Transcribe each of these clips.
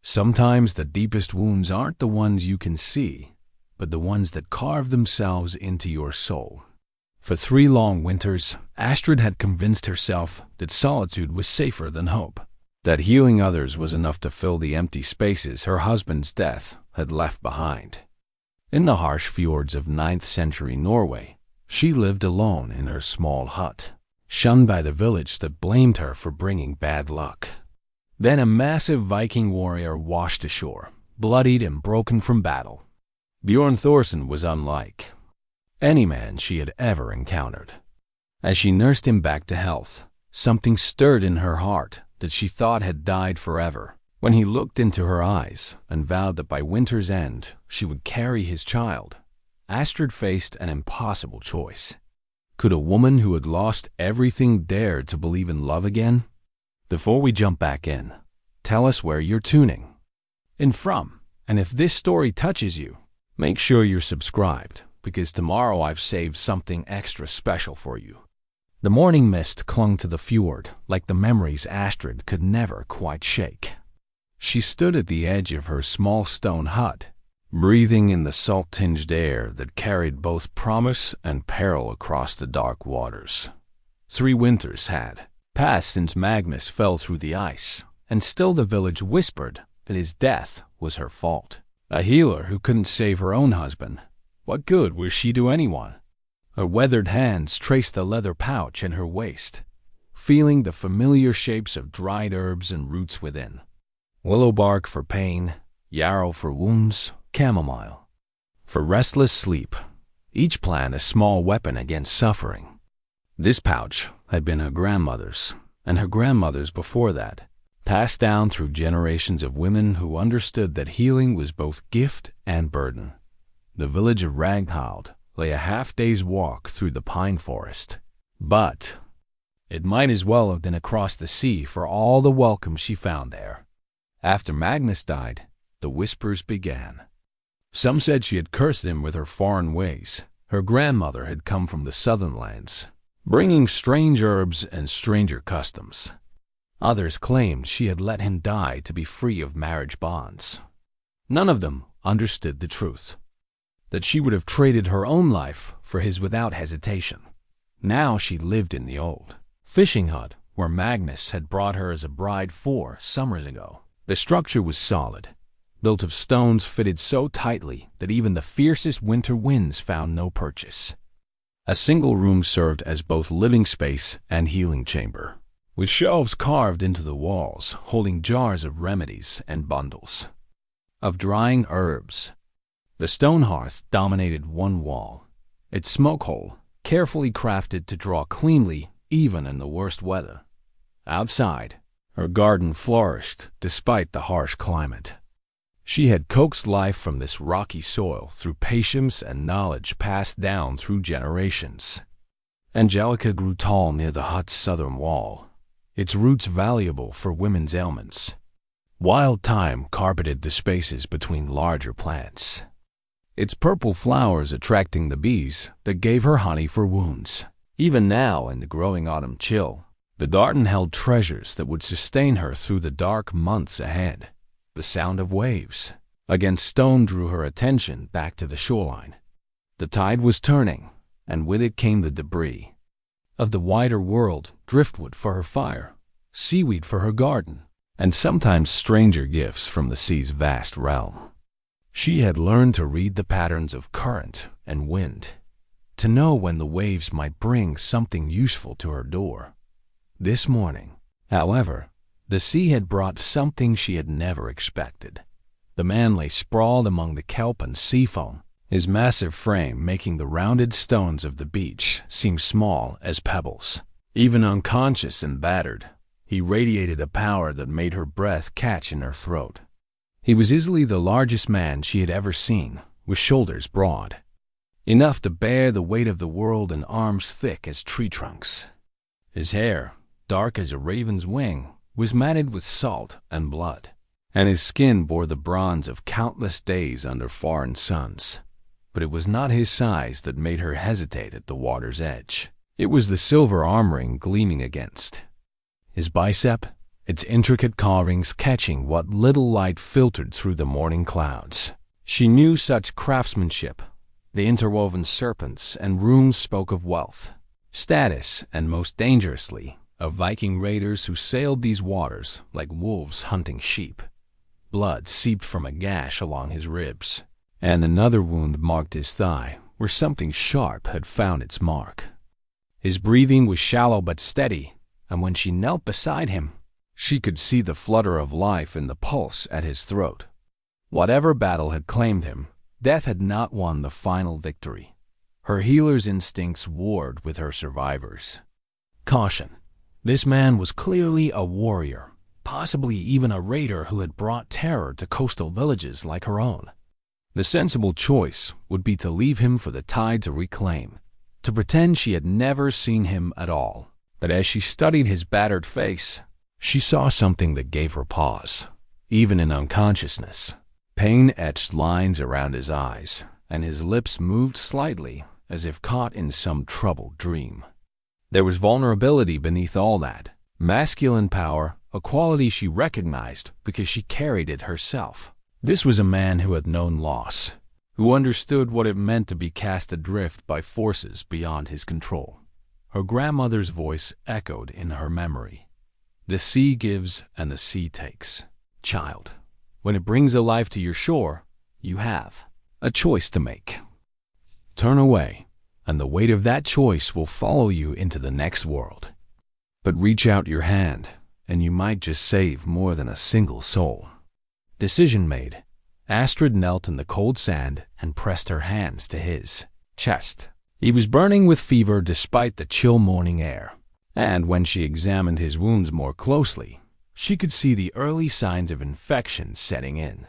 Sometimes the deepest wounds aren't the ones you can see, but the ones that carve themselves into your soul. For 3 long winters, Astrid had convinced herself that solitude was safer than hope, that healing others was enough to fill the empty spaces her husband's death had left behind. In the harsh fjords of 9th century Norway, she lived alone in her small hut, shunned by the village that blamed her for bringing bad luck. Then a massive Viking warrior washed ashore, bloodied and broken from battle. Bjorn Thorsson was unlike any man she had ever encountered. As she nursed him back to health, something stirred in her heart that she thought had died forever. When he looked into her eyes and vowed that by winter's end she would carry his child, Astrid faced an impossible choice. Could a woman who had lost everything dare to believe in love again? Before we jump back in, tell us where you're tuning in from, and if this story touches you, make sure you're subscribed, because tomorrow I've saved something extra special for you. The morning mist clung to the fjord like the memories Astrid could never quite shake. She stood at the edge of her small stone hut, breathing in the salt-tinged air that carried both promise and peril across the dark waters. 3 winters had passed since Magnus fell through the ice, and still the village whispered that his death was her fault. A healer who couldn't save her own husband. What good was she to anyone? Her weathered hands traced the leather pouch in her waist, feeling the familiar shapes of dried herbs and roots within. Willow bark for pain, yarrow for wounds, chamomile for restless sleep, each plant a small weapon against suffering. This pouch had been her grandmother's, and her grandmother's before that, passed down through generations of women who understood that healing was both gift and burden. The village of Ragnhild lay a half-day's walk through the pine forest, but it might as well have been across the sea for all the welcome she found there. After Magnus died, the whispers began. Some said she had cursed him with her foreign ways. Her grandmother had come from the southern lands, bringing strange herbs and stranger customs. Others claimed she had let him die to be free of marriage bonds. None of them understood the truth, that she would have traded her own life for his without hesitation. Now she lived in the old fishing hut where Magnus had brought her as a bride 4 summers ago. The structure was solid, built of stones fitted so tightly that even the fiercest winter winds found no purchase. A single room served as both living space and healing chamber, with shelves carved into the walls holding jars of remedies and bundles of drying herbs. The stone hearth dominated one wall, its smoke hole carefully crafted to draw cleanly even in the worst weather. Outside, her garden flourished despite the harsh climate. She had coaxed life from this rocky soil through patience and knowledge passed down through generations. Angelica grew tall near the hut's southern wall, its roots valuable for women's ailments. Wild thyme carpeted the spaces between larger plants, its purple flowers attracting the bees that gave her honey for wounds. Even now, in the growing autumn chill, the garden held treasures that would sustain her through the dark months ahead. The sound of waves against stone drew her attention back to the shoreline. The tide was turning, and with it came the debris of the wider world, driftwood for her fire, seaweed for her garden, and sometimes stranger gifts from the sea's vast realm. She had learned to read the patterns of current and wind, to know when the waves might bring something useful to her door. This morning, however, the sea had brought something she had never expected. The man lay sprawled among the kelp and sea foam, his massive frame making the rounded stones of the beach seem small as pebbles. Even unconscious and battered, he radiated a power that made her breath catch in her throat. He was easily the largest man she had ever seen, with shoulders broad, enough to bear the weight of the world and arms thick as tree trunks. His hair, dark as a raven's wing, was matted with salt and blood, and his skin bore the bronze of countless days under foreign suns. But it was not his size that made her hesitate at the water's edge. It was the silver armoring gleaming against his bicep its intricate carvings catching what little light filtered through the morning clouds. She knew such craftsmanship. The interwoven serpents and runes spoke of wealth, status, and most dangerously, of Viking raiders who sailed these waters like wolves hunting sheep. Blood seeped from a gash along his ribs, and another wound marked his thigh, where something sharp had found its mark. His breathing was shallow but steady, and when she knelt beside him, she could see the flutter of life in the pulse at his throat. Whatever battle had claimed him, death had not won the final victory. Her healer's instincts warred with her survivors. Caution. This man was clearly a warrior, possibly even a raider who had brought terror to coastal villages like her own. The sensible choice would be to leave him for the tide to reclaim, to pretend she had never seen him at all. But as she studied his battered face, she saw something that gave her pause, even in unconsciousness. Pain etched lines around his eyes, and his lips moved slightly as if caught in some troubled dream. There was vulnerability beneath all that, masculine power, a quality she recognized because she carried it herself. This was a man who had known loss, who understood what it meant to be cast adrift by forces beyond his control. Her grandmother's voice echoed in her memory. The sea gives and the sea takes. Child, when it brings a life to your shore, you have a choice to make. Turn away, and the weight of that choice will follow you into the next world. But reach out your hand, and you might just save more than a single soul. Decision made, Astrid knelt in the cold sand and pressed her hands to his chest. He was burning with fever despite the chill morning air, and when she examined his wounds more closely, she could see the early signs of infection setting in.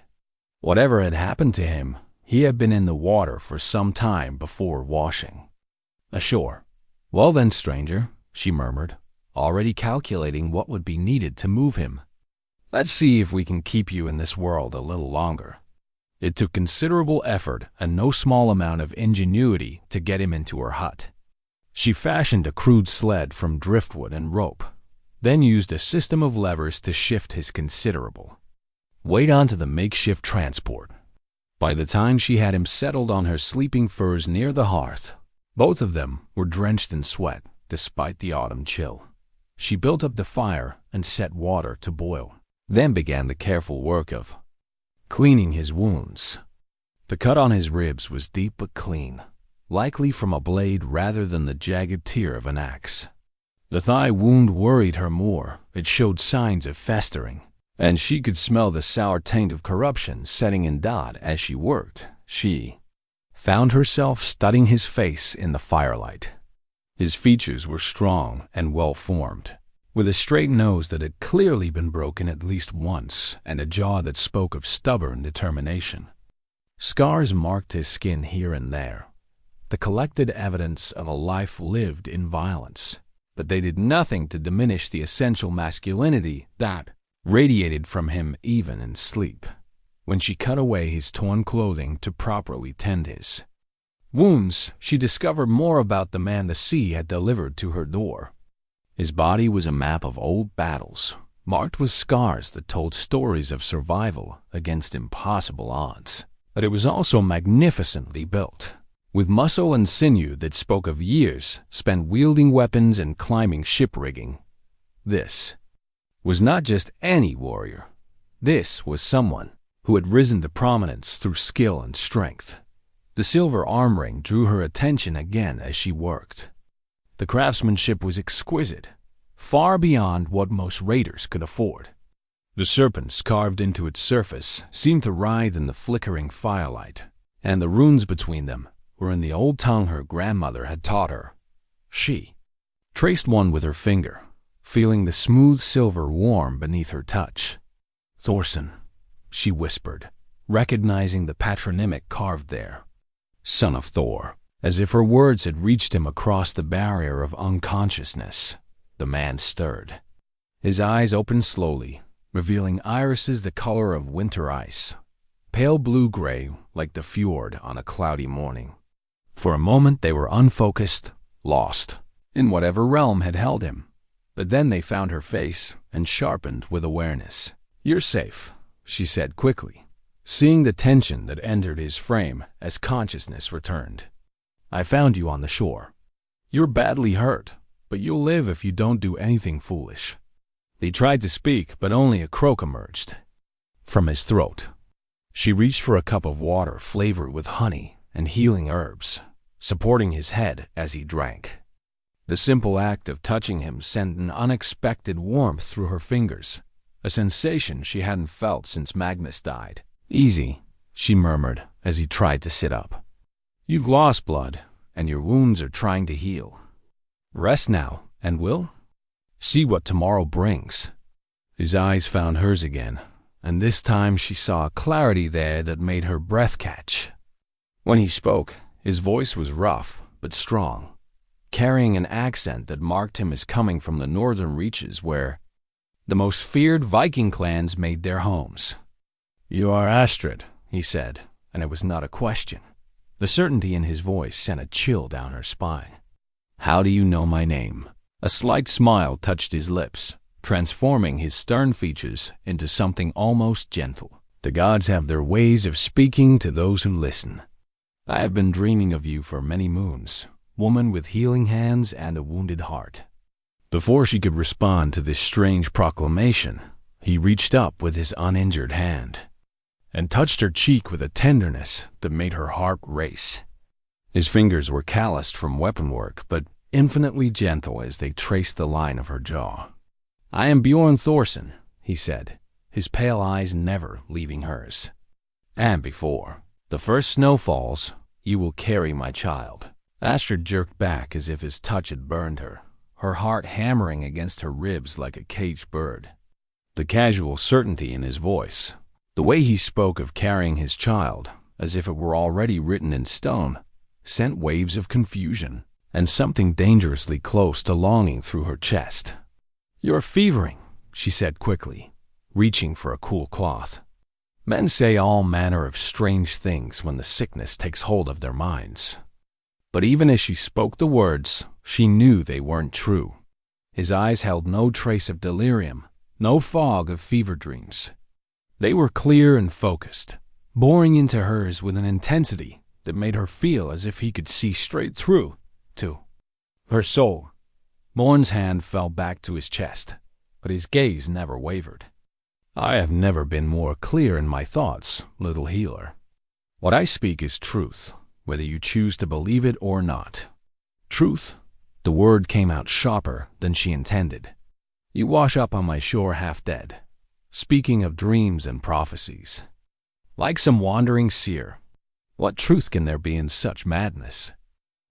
Whatever had happened to him, he had been in the water for some time before washing. Ashore. Well then, stranger, she murmured, already calculating what would be needed to move him. Let's see if we can keep you in this world a little longer. It took considerable effort and no small amount of ingenuity to get him into her hut. She fashioned a crude sled from driftwood and rope, then used a system of levers to shift his considerable weight onto the makeshift transport. By the time she had him settled on her sleeping furs near the hearth, both of them were drenched in sweat despite the autumn chill. She built up the fire and set water to boil, then began the careful work of cleaning his wounds. The cut on his ribs was deep but clean, likely from a blade rather than the jagged tear of an axe. The thigh wound worried her more. It showed signs of festering, and she could smell the sour taint of corruption setting in as she worked. She found herself studying his face in the firelight. His features were strong and well-formed, with a straight nose that had clearly been broken at least once and a jaw that spoke of stubborn determination. Scars marked his skin here and there, the collected evidence of a life lived in violence, but they did nothing to diminish the essential masculinity that radiated from him even in sleep. When she cut away his torn clothing to properly tend his wounds, she discovered more about the man the sea had delivered to her door. His body was a map of old battles, marked with scars that told stories of survival against impossible odds. But it was also magnificently built, with muscle and sinew that spoke of years spent wielding weapons and climbing ship rigging. This was not just any warrior. This was someone who had risen to prominence through skill and strength. The silver arm ring drew her attention again as she worked. The craftsmanship was exquisite, far beyond what most raiders could afford. The serpents carved into its surface seemed to writhe in the flickering firelight, and the runes between them were in the old tongue her grandmother had taught her. She traced one with her finger, feeling the smooth silver warm beneath her touch. "Thorsson," she whispered, recognizing the patronymic carved there. "Son of Thor." As if her words had reached him across the barrier of unconsciousness, the man stirred. His eyes opened slowly, revealing irises the color of winter ice, pale blue-gray like the fjord on a cloudy morning. For a moment they were unfocused, lost in whatever realm had held him. But then they found her face and sharpened with awareness. "You're safe," she said quickly, seeing the tension that entered his frame as consciousness returned. "I found you on the shore. You're badly hurt, but you'll live if you don't do anything foolish." He tried to speak, but only a croak emerged from his throat. She reached for a cup of water flavored with honey and healing herbs, supporting his head as he drank. The simple act of touching him sent an unexpected warmth through her fingers, a sensation she hadn't felt since Magnus died. "Easy," she murmured as he tried to sit up. "You've lost blood, and your wounds are trying to heal. Rest now, and we'll see what tomorrow brings." His eyes found hers again, and this time she saw a clarity there that made her breath catch. When he spoke, his voice was rough but strong, carrying an accent that marked him as coming from the northern reaches where the most feared Viking clans made their homes. "You are Astrid," he said, and it was not a question. The certainty in his voice sent a chill down her spine. "How do you know my name?" A slight smile touched his lips, transforming his stern features into something almost gentle. "The gods have their ways of speaking to those who listen. I have been dreaming of you for many moons, woman with healing hands and a wounded heart." Before she could respond to this strange proclamation, he reached up with his uninjured hand and touched her cheek with a tenderness that made her heart race. His fingers were calloused from weapon work, but infinitely gentle as they traced the line of her jaw. "I am Bjorn Thorsson," he said, his pale eyes never leaving hers. "And before the first snow falls, you will carry my child." Astrid jerked back as if his touch had burned her, her heart hammering against her ribs like a caged bird. The casual certainty in his voice, the way he spoke of carrying his child as if it were already written in stone, sent waves of confusion and something dangerously close to longing through her chest. "You're fevering," she said quickly, reaching for a cool cloth. Men say all manner of strange things when the sickness takes hold of their minds. But even as she spoke the words, she knew they weren't true. His eyes held no trace of delirium, no fog of fever dreams. They were clear and focused, boring into hers with an intensity that made her feel as if he could see straight through to her soul. Bjorn's hand fell back to his chest, but his gaze never wavered. "I have never been more clear in my thoughts, little healer. What I speak is truth, whether you choose to believe it or not." "Truth?" The word came out sharper than she intended. "You wash up on my shore half dead, speaking of dreams and prophecies, like some wandering seer. What truth can there be in such madness?"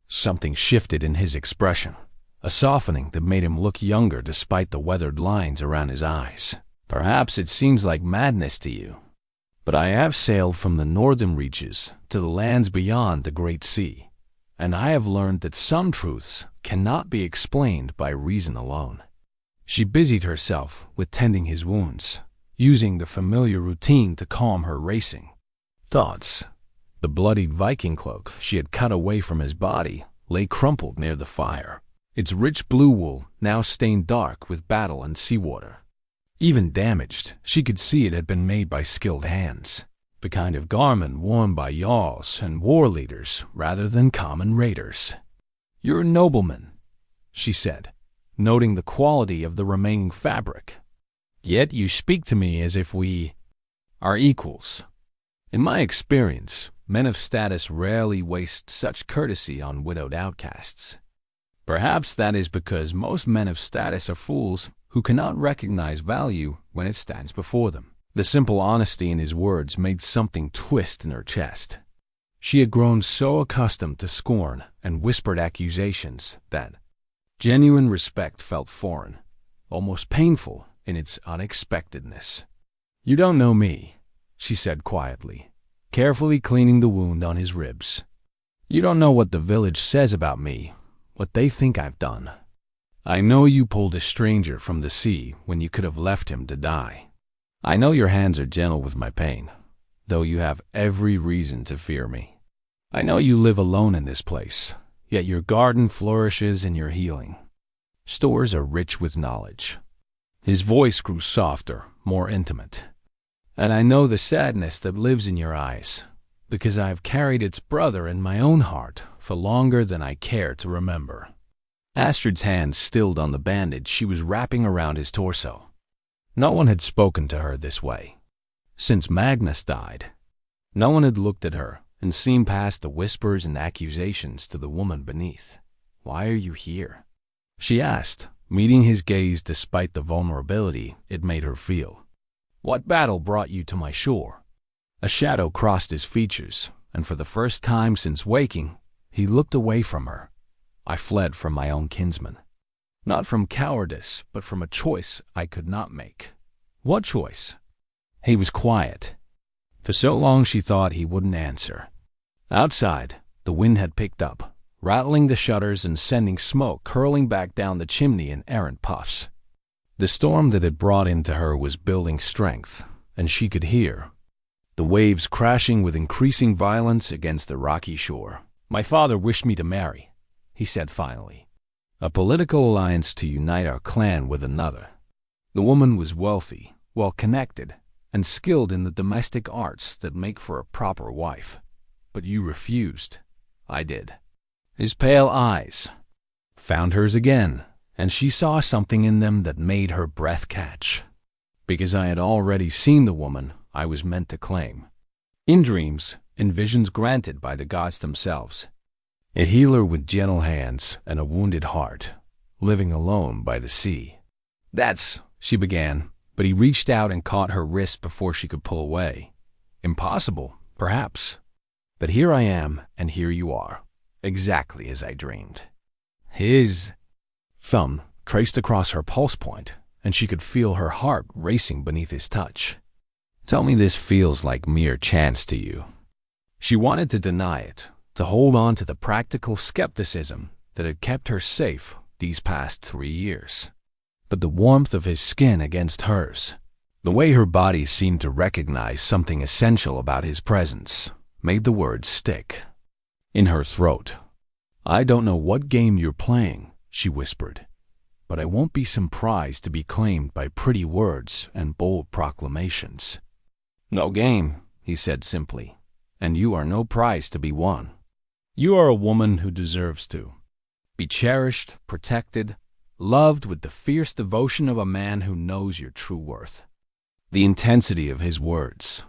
Something shifted in his expression, a softening that made him look younger despite the weathered lines around his eyes. "Perhaps it seems like madness to you, but I have sailed from the northern reaches to the lands beyond the Great Sea, and I have learned that some truths cannot be explained by reason alone." She busied herself with tending his wounds, using the familiar routine to calm her racing thoughts. The bloodied Viking cloak she had cut away from his body lay crumpled near the fire, its rich blue wool now stained dark with battle and seawater. Even damaged, she could see it had been made by skilled hands, the kind of garment worn by jarls and war leaders rather than common raiders. "You're a nobleman," she said, noting the quality of the remaining fabric. "Yet you speak to me as if we are equals. In my experience, men of status rarely waste such courtesy on widowed outcasts. Perhaps that is because most men of status are fools who cannot recognize value when it stands before them." The simple honesty in his words made something twist in her chest. She had grown so accustomed to scorn and whispered accusations that genuine respect felt foreign, almost painful in its unexpectedness. "You don't know me," she said quietly, carefully cleaning the wound on his ribs. "You don't know what the village says about me, what they think I've done. I know you pulled a stranger from the sea when you could have left him to die. I know your hands are gentle with my pain, though you have every reason to fear me. I know you live alone in this place, yet your garden flourishes in your healing. Stores are rich with knowledge. His voice grew softer, more intimate. And I know the sadness that lives in your eyes, because I have carried its brother in my own heart for longer than I care to remember. Astrid's hand stilled on the bandage she was wrapping around his torso. No one had spoken to her this way. Since Magnus died, no one had looked at her and seen past the whispers and accusations to the woman beneath. "Why are you here?" she asked, meeting his gaze despite the vulnerability it made her feel. "What battle brought you to my shore?" A shadow crossed his features, and for the first time since waking, he looked away from her. "I fled from my own kinsman. Not from cowardice, but from a choice I could not make." "What choice?" He was quiet. For so long she thought he wouldn't answer. Outside, the wind had picked up, rattling the shutters and sending smoke curling back down the chimney in errant puffs. The storm that had brought into her was building strength, and she could hear the waves crashing with increasing violence against the rocky shore. "My father wished me to marry," he said finally. "A political alliance to unite our clan with another. The woman was wealthy, well-connected, and skilled in the domestic arts that make for a proper wife. But you refused." "I did." His pale eyes found hers again, and she saw something in them that made her breath catch. "Because I had already seen the woman I was meant to claim. In dreams, in visions granted by the gods themselves. A healer with gentle hands and a wounded heart, living alone by the sea." "That's," she began, but he reached out and caught her wrist before she could pull away. "Impossible, perhaps. But here I am, and here you are, exactly as I dreamed." His thumb traced across her pulse point, and she could feel her heart racing beneath his touch. "Tell me this feels like mere chance to you." She wanted to deny it, to hold on to the practical skepticism that had kept her safe these past 3 years. But the warmth of his skin against hers, the way her body seemed to recognize something essential about his presence, made the words stick in her throat. "I don't know what game you're playing," she whispered, "but I won't be surprised to be claimed by pretty words and bold proclamations." "No game," he said simply, "and you are no prize to be won. You are a woman who deserves to be cherished, protected, loved with the fierce devotion of a man who knows your true worth." The intensity of his words,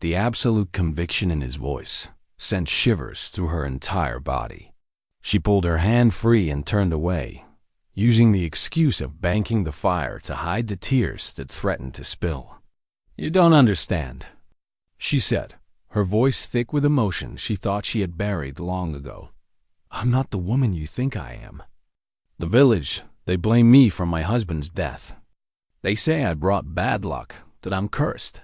the absolute conviction in his voice, sent shivers through her entire body. She pulled her hand free and turned away, using the excuse of banking the fire to hide the tears that threatened to spill. "You don't understand," she said, her voice thick with emotion she thought she had buried long ago. "I'm not the woman you think I am. The village, they blame me for my husband's death. They say I brought bad luck, that I'm cursed.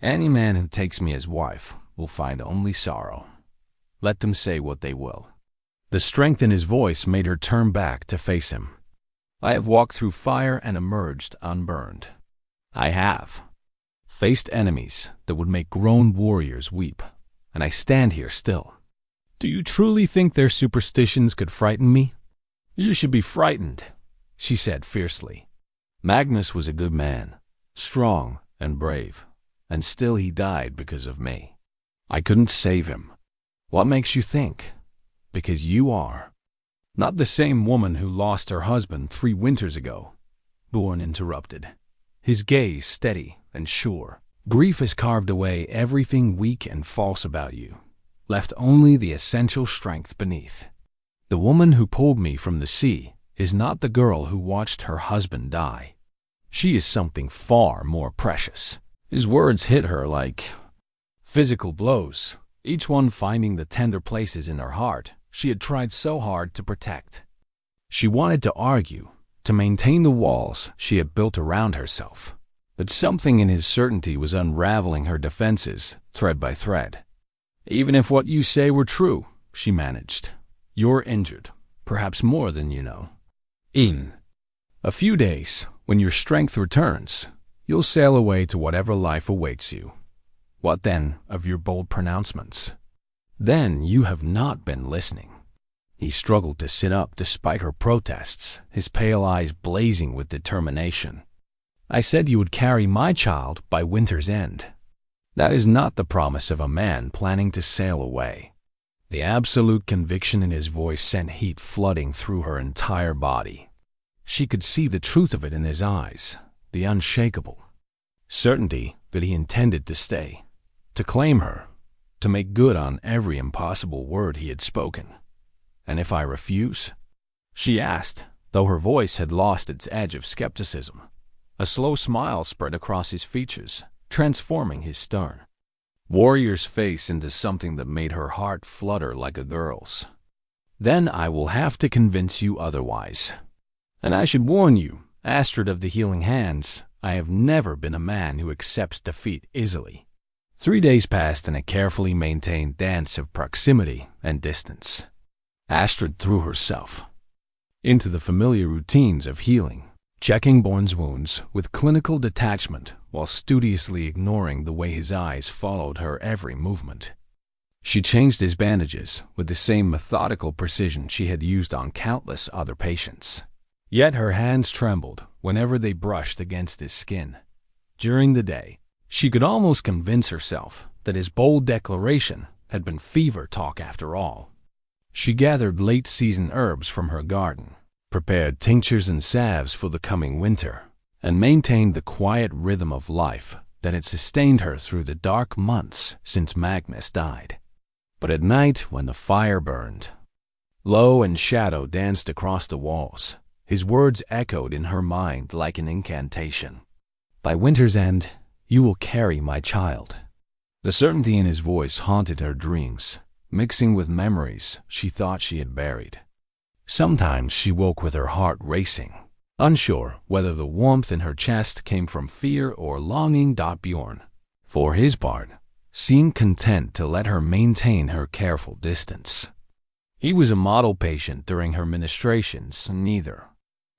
Any man who takes me as wife will find only sorrow. Let them say what they will." The strength in his voice made her turn back to face him. "I have walked through fire and emerged unburned. I have faced enemies that would make grown warriors weep, and I stand here still. Do you truly think their superstitions could frighten me?" "You should be frightened," she said fiercely. "Magnus was a good man, strong and brave, and still he died because of me. I couldn't save him." "What makes you think?" "Because you are not the same woman who lost her husband 3 winters ago," Bjorn interrupted, his gaze steady and sure. "Grief has carved away everything weak and false about you, left only the essential strength beneath. The woman who pulled me from the sea is not the girl who watched her husband die. She is something far more precious." His words hit her like physical blows, each one finding the tender places in her heart she had tried so hard to protect. She wanted to argue, to maintain the walls she had built around herself, but something in his certainty was unraveling her defenses thread by thread. "Even if what you say were true," she managed, "you're injured, perhaps more than you know. In a few days, when your strength returns, you'll sail away to whatever life awaits you. What then of your bold pronouncements?" "Then you have not been listening." He struggled to sit up despite her protests, his pale eyes blazing with determination. "I said you would carry my child by winter's end. That is not the promise of a man planning to sail away." The absolute conviction in his voice sent heat flooding through her entire body. She could see the truth of it in his eyes, the unshakable certainty that he intended to stay, to claim her, to make good on every impossible word he had spoken. "And if I refuse?" she asked, though her voice had lost its edge of skepticism. A slow smile spread across his features, transforming his stern, warrior's face into something that made her heart flutter like a girl's. "Then I will have to convince you otherwise. And I should warn you, Astrid of the Healing Hands, I have never been a man who accepts defeat easily." 3 days passed in a carefully maintained dance of proximity and distance. Astrid threw herself into the familiar routines of healing, checking Bjorn's wounds with clinical detachment while studiously ignoring the way his eyes followed her every movement. She changed his bandages with the same methodical precision she had used on countless other patients. Yet her hands trembled whenever they brushed against his skin. During the day, she could almost convince herself that his bold declaration had been fever talk after all. She gathered late-season herbs from her garden, prepared tinctures and salves for the coming winter, and maintained the quiet rhythm of life that had sustained her through the dark months since Magnus died. But at night, when the fire burned low and shadow danced across the walls, his words echoed in her mind like an incantation. "By winter's end, you will carry my child." The certainty in his voice haunted her dreams, mixing with memories she thought she had buried. Sometimes she woke with her heart racing, unsure whether the warmth in her chest came from fear or longing. Bjorn, for his part, seemed content to let her maintain her careful distance. He was a model patient during her ministrations, neither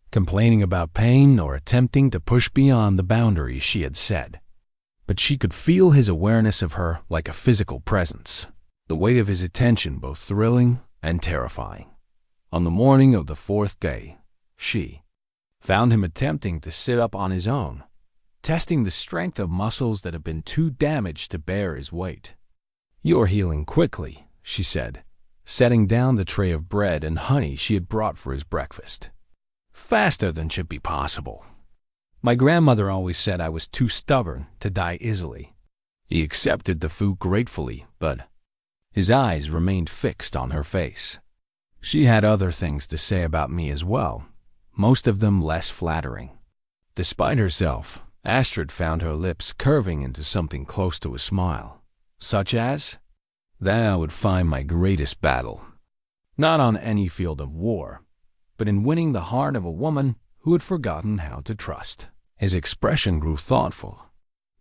complaining about pain nor attempting to push beyond the boundaries she had set. But she could feel his awareness of her like a physical presence, the weight of his attention both thrilling and terrifying. On the morning of the 4th day, she found him attempting to sit up on his own, testing the strength of muscles that had been too damaged to bear his weight. "You're healing quickly," she said, setting down the tray of bread and honey she had brought for his breakfast. "Faster than should be possible. My grandmother always said I was too stubborn to die easily." He accepted the food gratefully, but his eyes remained fixed on her face. She had other things to say about me as well, most of them less flattering. Despite herself, Astrid found her lips curving into something close to a smile, such as, "That I would find my greatest battle. Not on any field of war, but in winning the heart of a woman who had forgotten how to trust." His expression grew thoughtful.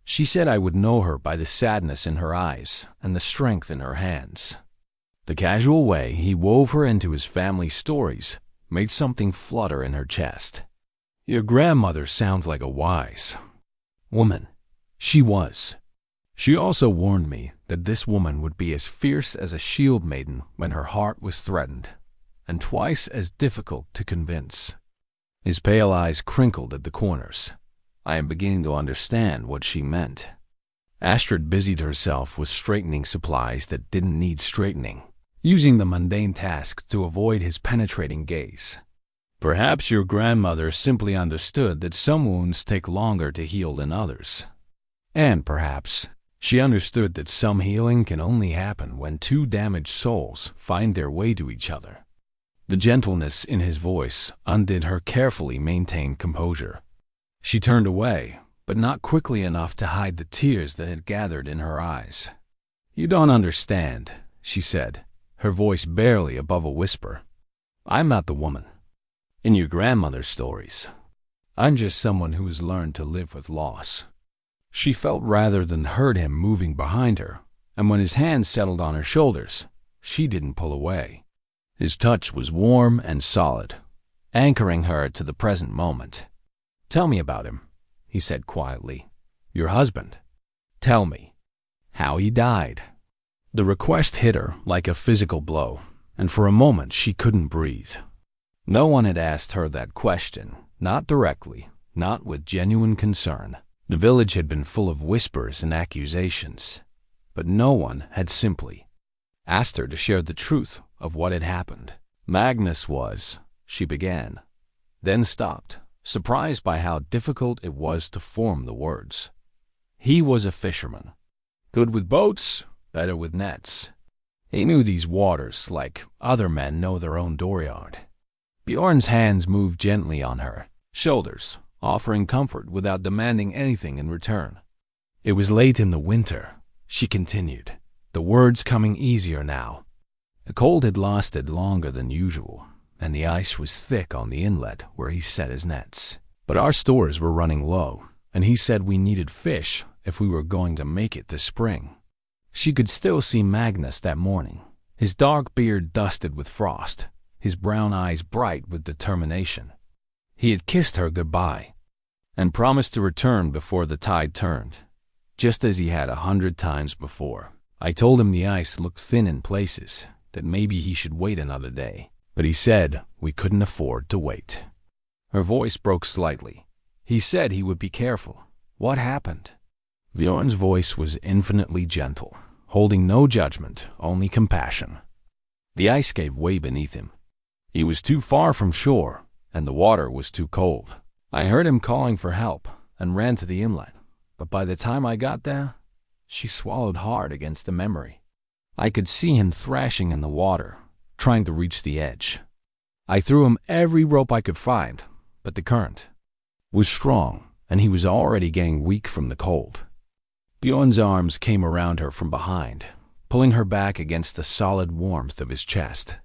She said I would know her by the sadness in her eyes and the strength in her hands. The casual way he wove her into his family stories made something flutter in her chest. "Your grandmother sounds like a wise woman." She was. She also warned me that this woman would be as fierce as a shield maiden when her heart was threatened, and twice as difficult to convince. His pale eyes crinkled at the corners. I am beginning to understand what she meant. Astrid busied herself with straightening supplies that didn't need straightening, using the mundane task to avoid his penetrating gaze. "Perhaps your grandmother simply understood that some wounds take longer to heal than others. And perhaps she understood that some healing can only happen when two damaged souls find their way to each other." The gentleness in his voice undid her carefully maintained composure. She turned away, but not quickly enough to hide the tears that had gathered in her eyes. "You don't understand," she said, her voice barely above a whisper. "I'm not the woman in your grandmother's stories. I'm just someone who has learned to live with loss." She felt rather than heard him moving behind her, and when his hands settled on her shoulders, she didn't pull away. His touch was warm and solid, anchoring her to the present moment. "Tell me about him," he said quietly. "Your husband. Tell me how he died." The request hit her like a physical blow. and for a moment she couldn't breathe. No one had asked her that question, not directly, not with genuine concern. The village had been full of whispers and accusations, but no one had simply asked her to share the truth of what had happened. Magnus was, she began, then stopped, surprised by how difficult it was to form the words. He was a fisherman, good with boats, better with nets. He knew these waters like other men know their own dooryard. Bjorn's hands moved gently on her shoulders, offering comfort without demanding anything in return. It was late in the winter, she continued, the words coming easier now. The cold had lasted longer than usual, and the ice was thick on the inlet where he set his nets. But our stores were running low, and he said we needed fish if we were going to make it to spring. She could still see Magnus that morning, his dark beard dusted with frost, his brown eyes bright with determination. He had kissed her goodbye and promised to return before the tide turned, just as he had 100 times before. I told him the ice looked thin in places, that maybe he should wait another day, but he said we couldn't afford to wait. Her voice broke slightly. He said he would be careful. What happened? Bjorn's voice was infinitely gentle, holding no judgment, only compassion. The ice gave way beneath him. He was too far from shore, and the water was too cold. I heard him calling for help and ran to the inlet, but by the time I got there, she swallowed hard against the memory. I could see him thrashing in the water, trying to reach the edge. I threw him every rope I could find, but the current was strong, and he was already getting weak from the cold. Bjorn's arms came around her from behind, pulling her back against the solid warmth of his chest.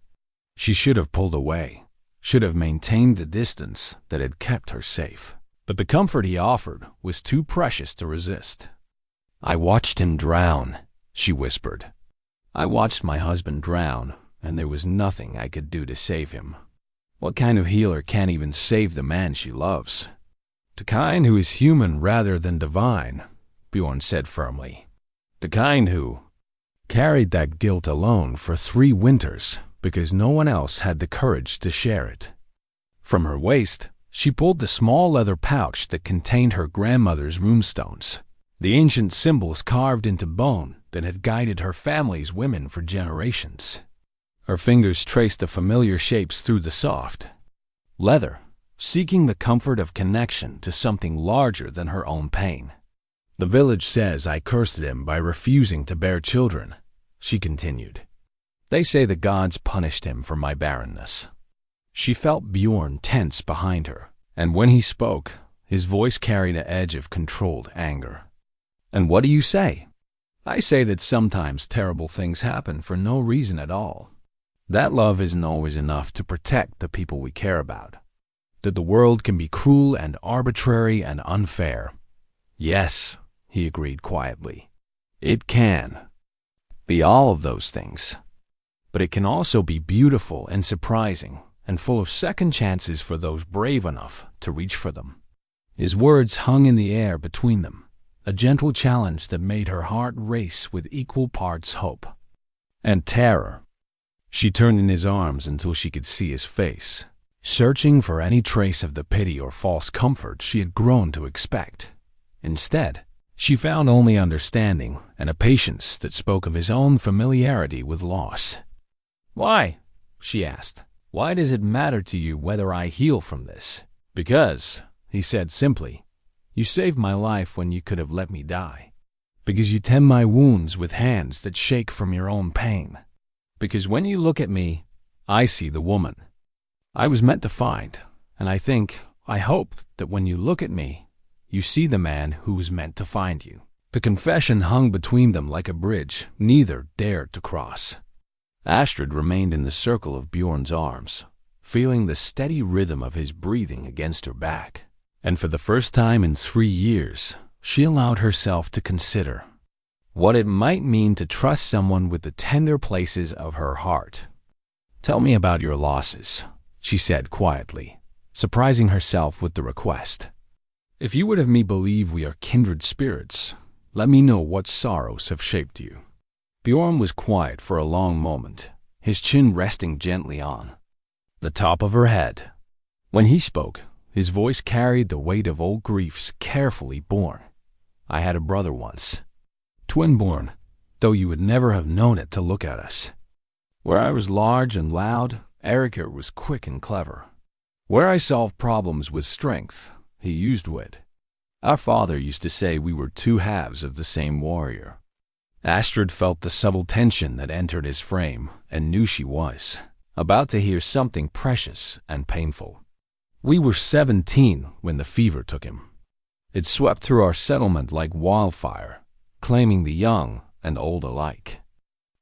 She should have pulled away, should have maintained the distance that had kept her safe. But the comfort he offered was too precious to resist. I watched him drown, she whispered. I watched my husband drown, and there was nothing I could do to save him. What kind of healer can't even save the man she loves? The kind who is human rather than divine, Bjorn said firmly. The kind who carried that guilt alone for 3 winters because no one else had the courage to share it. From her waist, she pulled the small leather pouch that contained her grandmother's runestones, the ancient symbols carved into bone that had guided her family's women for generations. Her fingers traced the familiar shapes through the soft leather, seeking the comfort of connection to something larger than her own pain. The village says I cursed him by refusing to bear children, she continued. They say the gods punished him for my barrenness. She felt Bjorn tense behind her, and when he spoke, his voice carried an edge of controlled anger. And what do you say? I say that sometimes terrible things happen for no reason at all. That love isn't always enough to protect the people we care about. That the world can be cruel and arbitrary and unfair. Yes, he agreed quietly. It can be all of those things. But it can also be beautiful and surprising and full of second chances for those brave enough to reach for them. His words hung in the air between them, a gentle challenge that made her heart race with equal parts hope and terror. She turned in his arms until she could see his face, searching for any trace of the pity or false comfort she had grown to expect. Instead, she found only understanding and a patience that spoke of his own familiarity with loss. Why? She asked. Why does it matter to you whether I heal from this? Because, he said simply, you saved my life when you could have let me die. Because you tend my wounds with hands that shake from your own pain. Because when you look at me, I see the woman I was meant to find, and I hope that when you look at me, you see the man who was meant to find you. The confession hung between them like a bridge neither dared to cross. Astrid remained in the circle of Bjorn's arms, feeling the steady rhythm of his breathing against her back. And for the first time in 3 years, she allowed herself to consider what it might mean to trust someone with the tender places of her heart. Tell me about your losses, she said quietly, surprising herself with the request. If you would have me believe we are kindred spirits, let me know what sorrows have shaped you. Bjorn was quiet for a long moment, his chin resting gently on the top of her head. When he spoke, his voice carried the weight of old griefs carefully borne. I had a brother once, twin-born, though you would never have known it to look at us. Where I was large and loud, Erikr was quick and clever. Where I solved problems with strength, he used wit. Our father used to say we were two halves of the same warrior. Astrid felt the subtle tension that entered his frame and knew she was about to hear something precious and painful. We were 17 when the fever took him. It swept through our settlement like wildfire, claiming the young and old alike.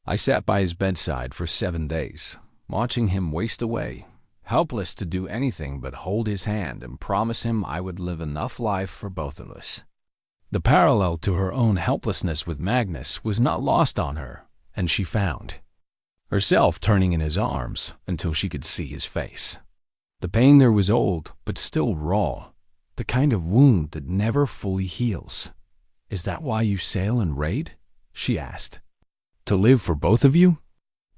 I sat by his bedside for 7 days, watching him waste away, helpless to do anything but hold his hand and promise him I would live enough life for both of us. The parallel to her own helplessness with Magnus was not lost on her, and she found herself turning in his arms until she could see his face. The pain there was old, but still raw, the kind of wound that never fully heals. "Is that why you sail and raid?" she asked. "To live for both of you?"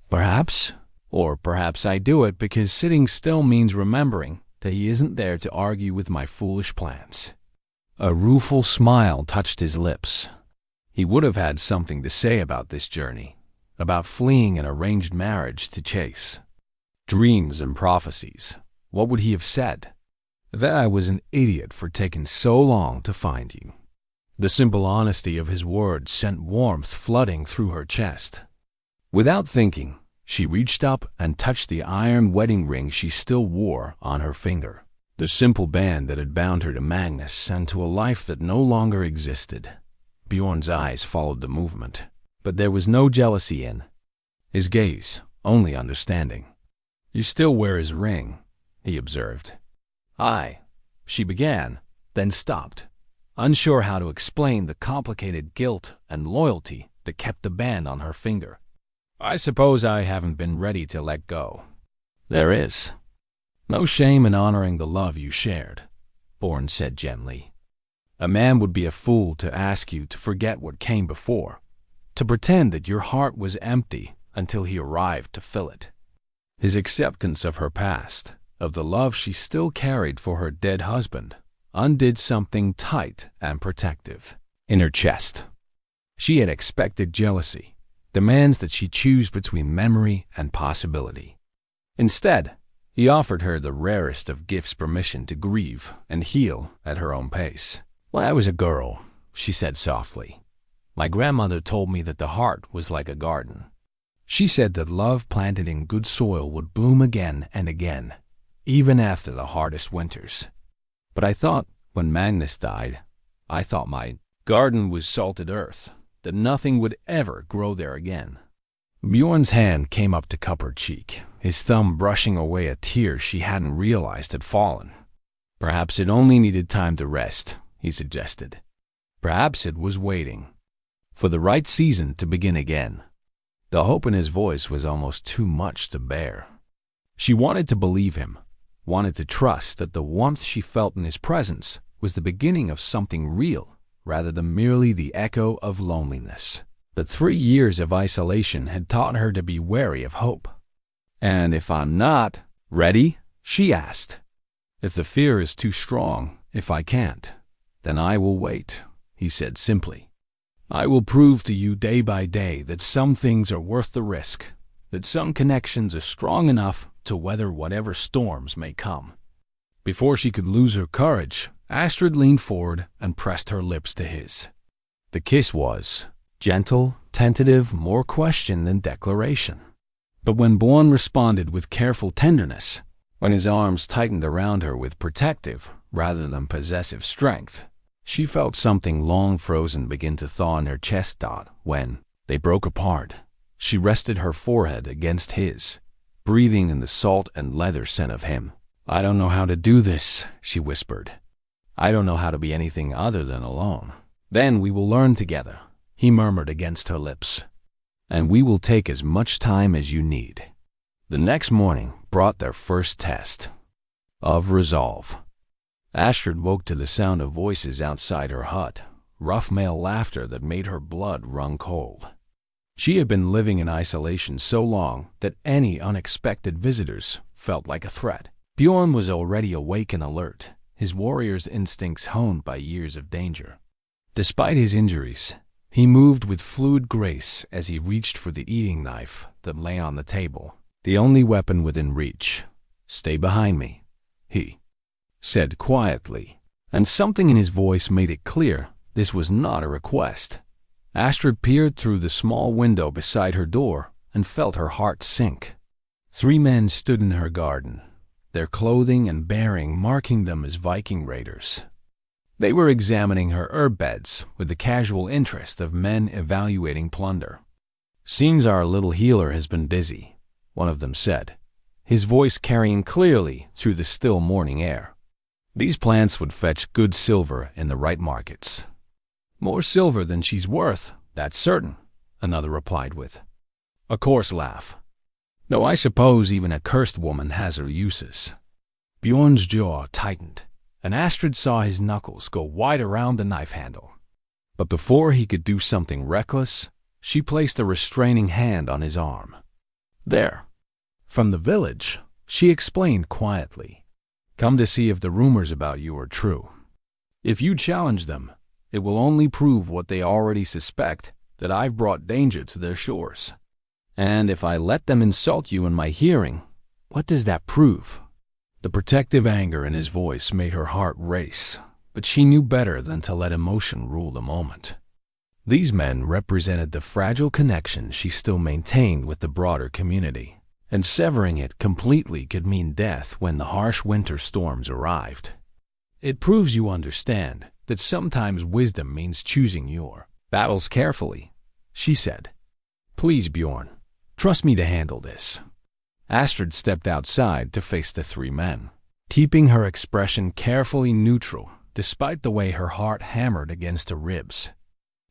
"Perhaps. Or perhaps I do it because sitting still means remembering that he isn't there to argue with my foolish plans." A rueful smile touched his lips. He would have had something to say about this journey, about fleeing an arranged marriage to chase dreams and prophecies. What would he have said? That I was an idiot for taking so long to find you. The simple honesty of his words sent warmth flooding through her chest. Without thinking, she reached up and touched the iron wedding ring she still wore on her finger, the simple band that had bound her to Magnus and to a life that no longer existed. Bjorn's eyes followed the movement, but there was no jealousy in his gaze, only understanding. "You still wear his ring," he observed. She began, then stopped, unsure how to explain the complicated guilt and loyalty that kept the band on her finger. "I suppose I haven't been ready to let go." "There is no shame in honoring the love you shared," Bjorn said gently. "A man would be a fool to ask you to forget what came before, to pretend that your heart was empty until he arrived to fill it." His acceptance of her past, of the love she still carried for her dead husband, undid something tight and protective in her chest. She had expected jealousy, demands that she choose between memory and possibility. Instead, he offered her the rarest of gifts, permission to grieve and heal at her own pace. "When I was a girl," she said softly, "my grandmother told me that the heart was like a garden. She said that love planted in good soil would bloom again and again, even after the hardest winters. But I thought, when Magnus died, I thought my garden was salted earth, that nothing would ever grow there again." Bjorn's hand came up to cup her cheek, his thumb brushing away a tear she hadn't realized had fallen. "Perhaps it only needed time to rest," he suggested. "Perhaps it was waiting for the right season to begin again." The hope in his voice was almost too much to bear. She wanted to believe him, wanted to trust that the warmth she felt in his presence was the beginning of something real, rather than merely the echo of loneliness. The 3 years of isolation had taught her to be wary of hope. "And if I'm not ready?" she asked. "If the fear is too strong, if I can't, then I will wait," he said simply. "I will prove to you day by day that some things are worth the risk, that some connections are strong enough to weather whatever storms may come." Before she could lose her courage, Astrid leaned forward and pressed her lips to his. The kiss was gentle, tentative, more question than declaration. But when Bjorn responded with careful tenderness, when his arms tightened around her with protective rather than possessive strength, she felt something long frozen begin to thaw in her chest. When they broke apart, she rested her forehead against his, breathing in the salt and leather scent of him. "I don't know how to do this," she whispered. "I don't know how to be anything other than alone." "Then we will learn together," he murmured against her lips. "And we will take as much time as you need." The next morning brought their first test of resolve. Astrid woke to the sound of voices outside her hut, rough male laughter that made her blood run cold. She had been living in isolation so long that any unexpected visitors felt like a threat. Bjorn was already awake and alert, his warrior's instincts honed by years of danger. Despite his injuries, he moved with fluid grace as he reached for the eating knife that lay on the table, the only weapon within reach. "Stay behind me," he said quietly, and something in his voice made it clear this was not a request. Astrid peered through the small window beside her door and felt her heart sink. 3 men stood in her garden, their clothing and bearing marking them as Viking raiders. They were examining her herb beds with the casual interest of men evaluating plunder. "Seems our little healer has been busy," one of them said, his voice carrying clearly through the still morning air. "These plants would fetch good silver in the right markets." "More silver than she's worth, that's certain," another replied with a coarse laugh. "Though I suppose even a cursed woman has her uses." Bjorn's jaw tightened, and Astrid saw his knuckles go wide around the knife handle. But before he could do something reckless, she placed a restraining hand on his arm. "There. From the village," she explained quietly. "Come to see if the rumors about you are true. If you challenge them, it will only prove what they already suspect, that I've brought danger to their shores. And if I let them insult you in my hearing, what does that prove?" The protective anger in his voice made her heart race, but she knew better than to let emotion rule the moment. These men represented the fragile connection she still maintained with the broader community, and severing it completely could mean death when the harsh winter storms arrived. "It proves you understand that sometimes wisdom means choosing your battles carefully," she said. "Please, Bjorn, trust me to handle this." Astrid stepped outside to face the 3 men, keeping her expression carefully neutral despite the way her heart hammered against her ribs.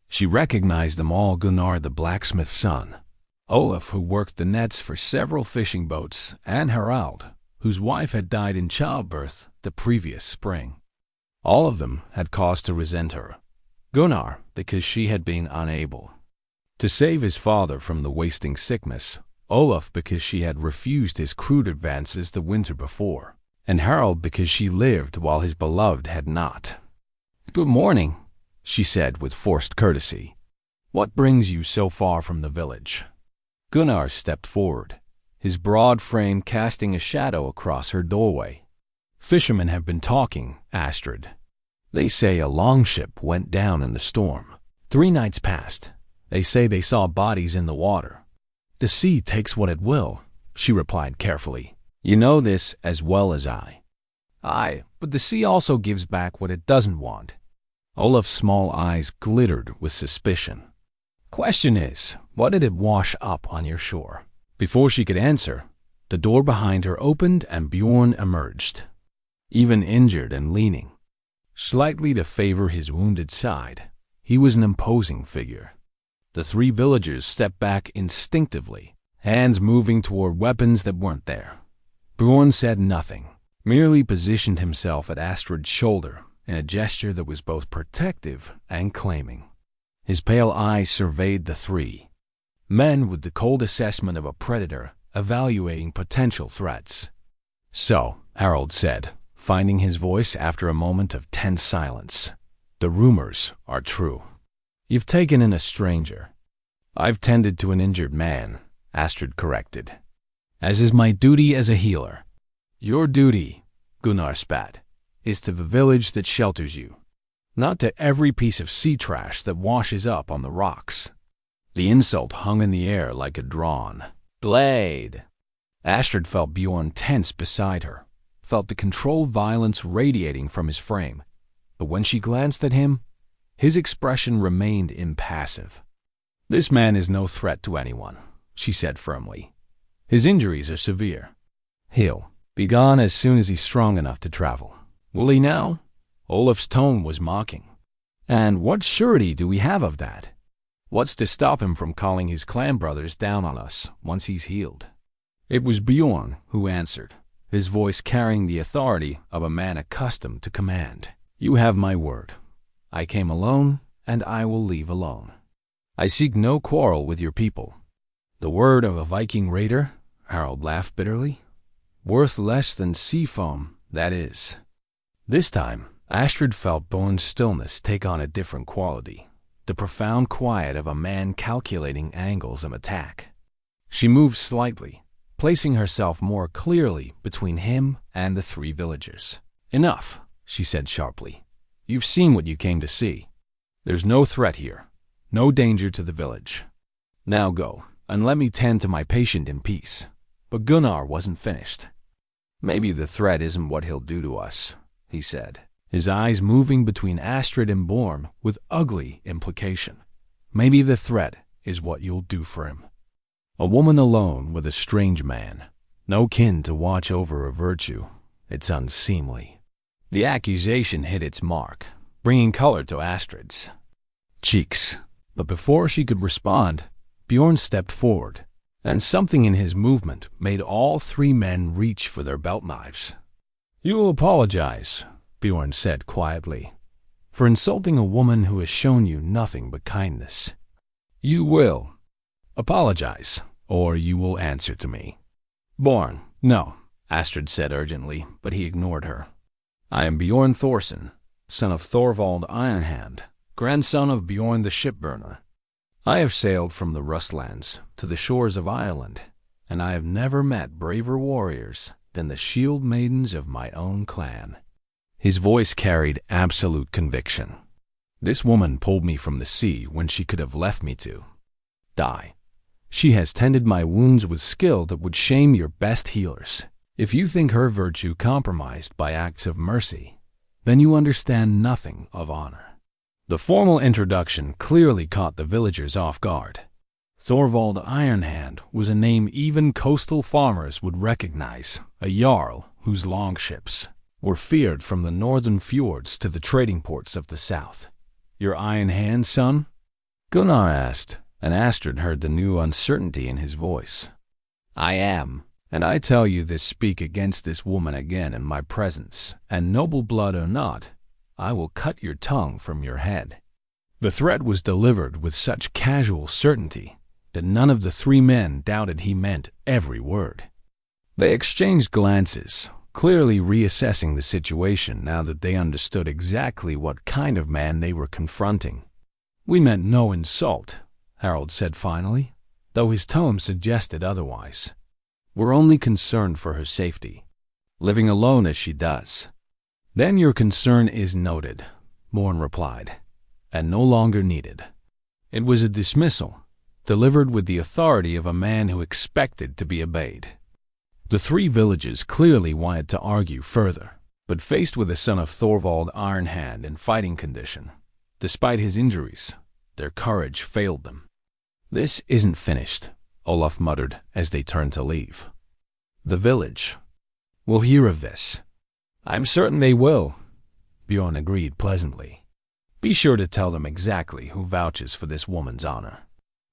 She recognized them all: Gunnar the blacksmith's son, Olaf, who worked the nets for several fishing boats, and Harald, whose wife had died in childbirth the previous spring. All of them had cause to resent her. Gunnar because she had been unable to save his father from the wasting sickness, Olaf because she had refused his crude advances the winter before, and Harald because she lived while his beloved had not. "Good morning," she said with forced courtesy. "What brings you so far from the village?" Gunnar stepped forward, his broad frame casting a shadow across her doorway. "Fishermen have been talking, Astrid. They say a longship went down in the storm. 3 nights passed. They say they saw bodies in the water." "The sea takes what it will," she replied carefully. "You know this as well as I." "Aye, but the sea also gives back what it doesn't want." Olaf's small eyes glittered with suspicion. "Question is, what did it wash up on your shore?" Before she could answer, the door behind her opened and Bjorn emerged, even injured and leaning slightly to favor his wounded side. He was an imposing figure. The 3 villagers stepped back instinctively, hands moving toward weapons that weren't there. Bjorn said nothing, merely positioned himself at Astrid's shoulder in a gesture that was both protective and claiming. His pale eyes surveyed the 3 men with the cold assessment of a predator evaluating potential threats. "So," Harold said, finding his voice after a moment of tense silence, "the rumors are true. You've taken in a stranger." "I've tended to an injured man," Astrid corrected, "as is my duty as a healer." "Your duty," Gunnar spat, "is to the village that shelters you, not to every piece of sea trash that washes up on the rocks." The insult hung in the air like a drawn blade. Astrid felt Bjorn tense beside her, felt the controlled violence radiating from his frame, but when she glanced at him, his expression remained impassive. "This man is no threat to anyone," she said firmly. "His injuries are severe. He'll be gone as soon as he's strong enough to travel." "Will he now?" Olaf's tone was mocking. "And what surety do we have of that? What's to stop him from calling his clan brothers down on us once he's healed?" It was Bjorn who answered, his voice carrying the authority of a man accustomed to command. "You have my word. I came alone, and I will leave alone." I seek no quarrel with your people. The word of a Viking raider, Harold laughed bitterly. Worth less than sea foam, that is. This time, Astrid felt Bjorn's stillness take on a different quality, the profound quiet of a man calculating angles of attack. She moved slightly, placing herself more clearly between him and the three villagers. Enough, she said sharply. You've seen what you came to see. There's no threat here, no danger to the village. Now go, and let me tend to my patient in peace. But Gunnar wasn't finished. Maybe the threat isn't what he'll do to us, he said, his eyes moving between Astrid and Bjorn with ugly implication. Maybe the threat is what you'll do for him. A woman alone with a strange man, no kin to watch over her virtue. It's unseemly. The accusation hit its mark, bringing color to Astrid's cheeks. But before she could respond, Bjorn stepped forward, and something in his movement made all three men reach for their belt knives. You will apologize, Bjorn said quietly, for insulting a woman who has shown you nothing but kindness. You will apologize, or you will answer to me. Bjorn, no, Astrid said urgently, but he ignored her. I am Bjorn Thorsson, son of Thorvald Ironhand, grandson of Bjorn the Shipburner. I have sailed from the Rustlands to the shores of Ireland, and I have never met braver warriors than the shield maidens of my own clan. His voice carried absolute conviction. This woman pulled me from the sea when she could have left me to die. She has tended my wounds with skill that would shame your best healers. If you think her virtue compromised by acts of mercy, then you understand nothing of honor. The formal introduction clearly caught the villagers off guard. Thorvald Ironhand was a name even coastal farmers would recognize, a jarl whose longships were feared from the northern fjords to the trading ports of the south. Your Iron Hand, son? Gunnar asked, and Astrid heard the new uncertainty in his voice. I am, and I tell you this: speak against this woman again in my presence, and noble blood or not, I will cut your tongue from your head. The threat was delivered with such casual certainty that none of the three men doubted he meant every word. They exchanged glances, clearly reassessing the situation now that they understood exactly what kind of man they were confronting. We meant no insult, Harold said finally, though his tone suggested otherwise. We're only concerned for her safety, living alone as she does. Then your concern is noted, Bjorn replied, and no longer needed. It was a dismissal, delivered with the authority of a man who expected to be obeyed. The three villages clearly wanted to argue further, but faced with the son of Thorvald Ironhand in fighting condition, despite his injuries, their courage failed them. This isn't finished, Olaf muttered as they turned to leave. The village will hear of this. I'm certain they will, Bjorn agreed pleasantly. Be sure to tell them exactly who vouches for this woman's honor.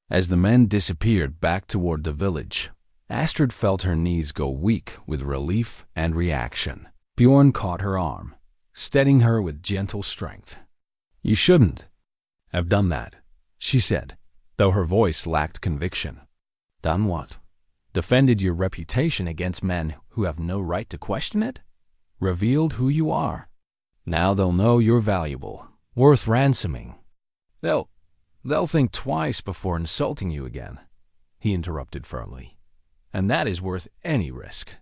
As the men disappeared back toward the village, Astrid felt her knees go weak with relief and reaction. Bjorn caught her arm, steadying her with gentle strength. You shouldn't have done that, she said, though her voice lacked conviction. Done what? Defended your reputation against men who have no right to question it? Revealed who you are. Now they'll know you're valuable, worth ransoming. They'll think twice before insulting you again, he interrupted firmly. And that is worth any risk.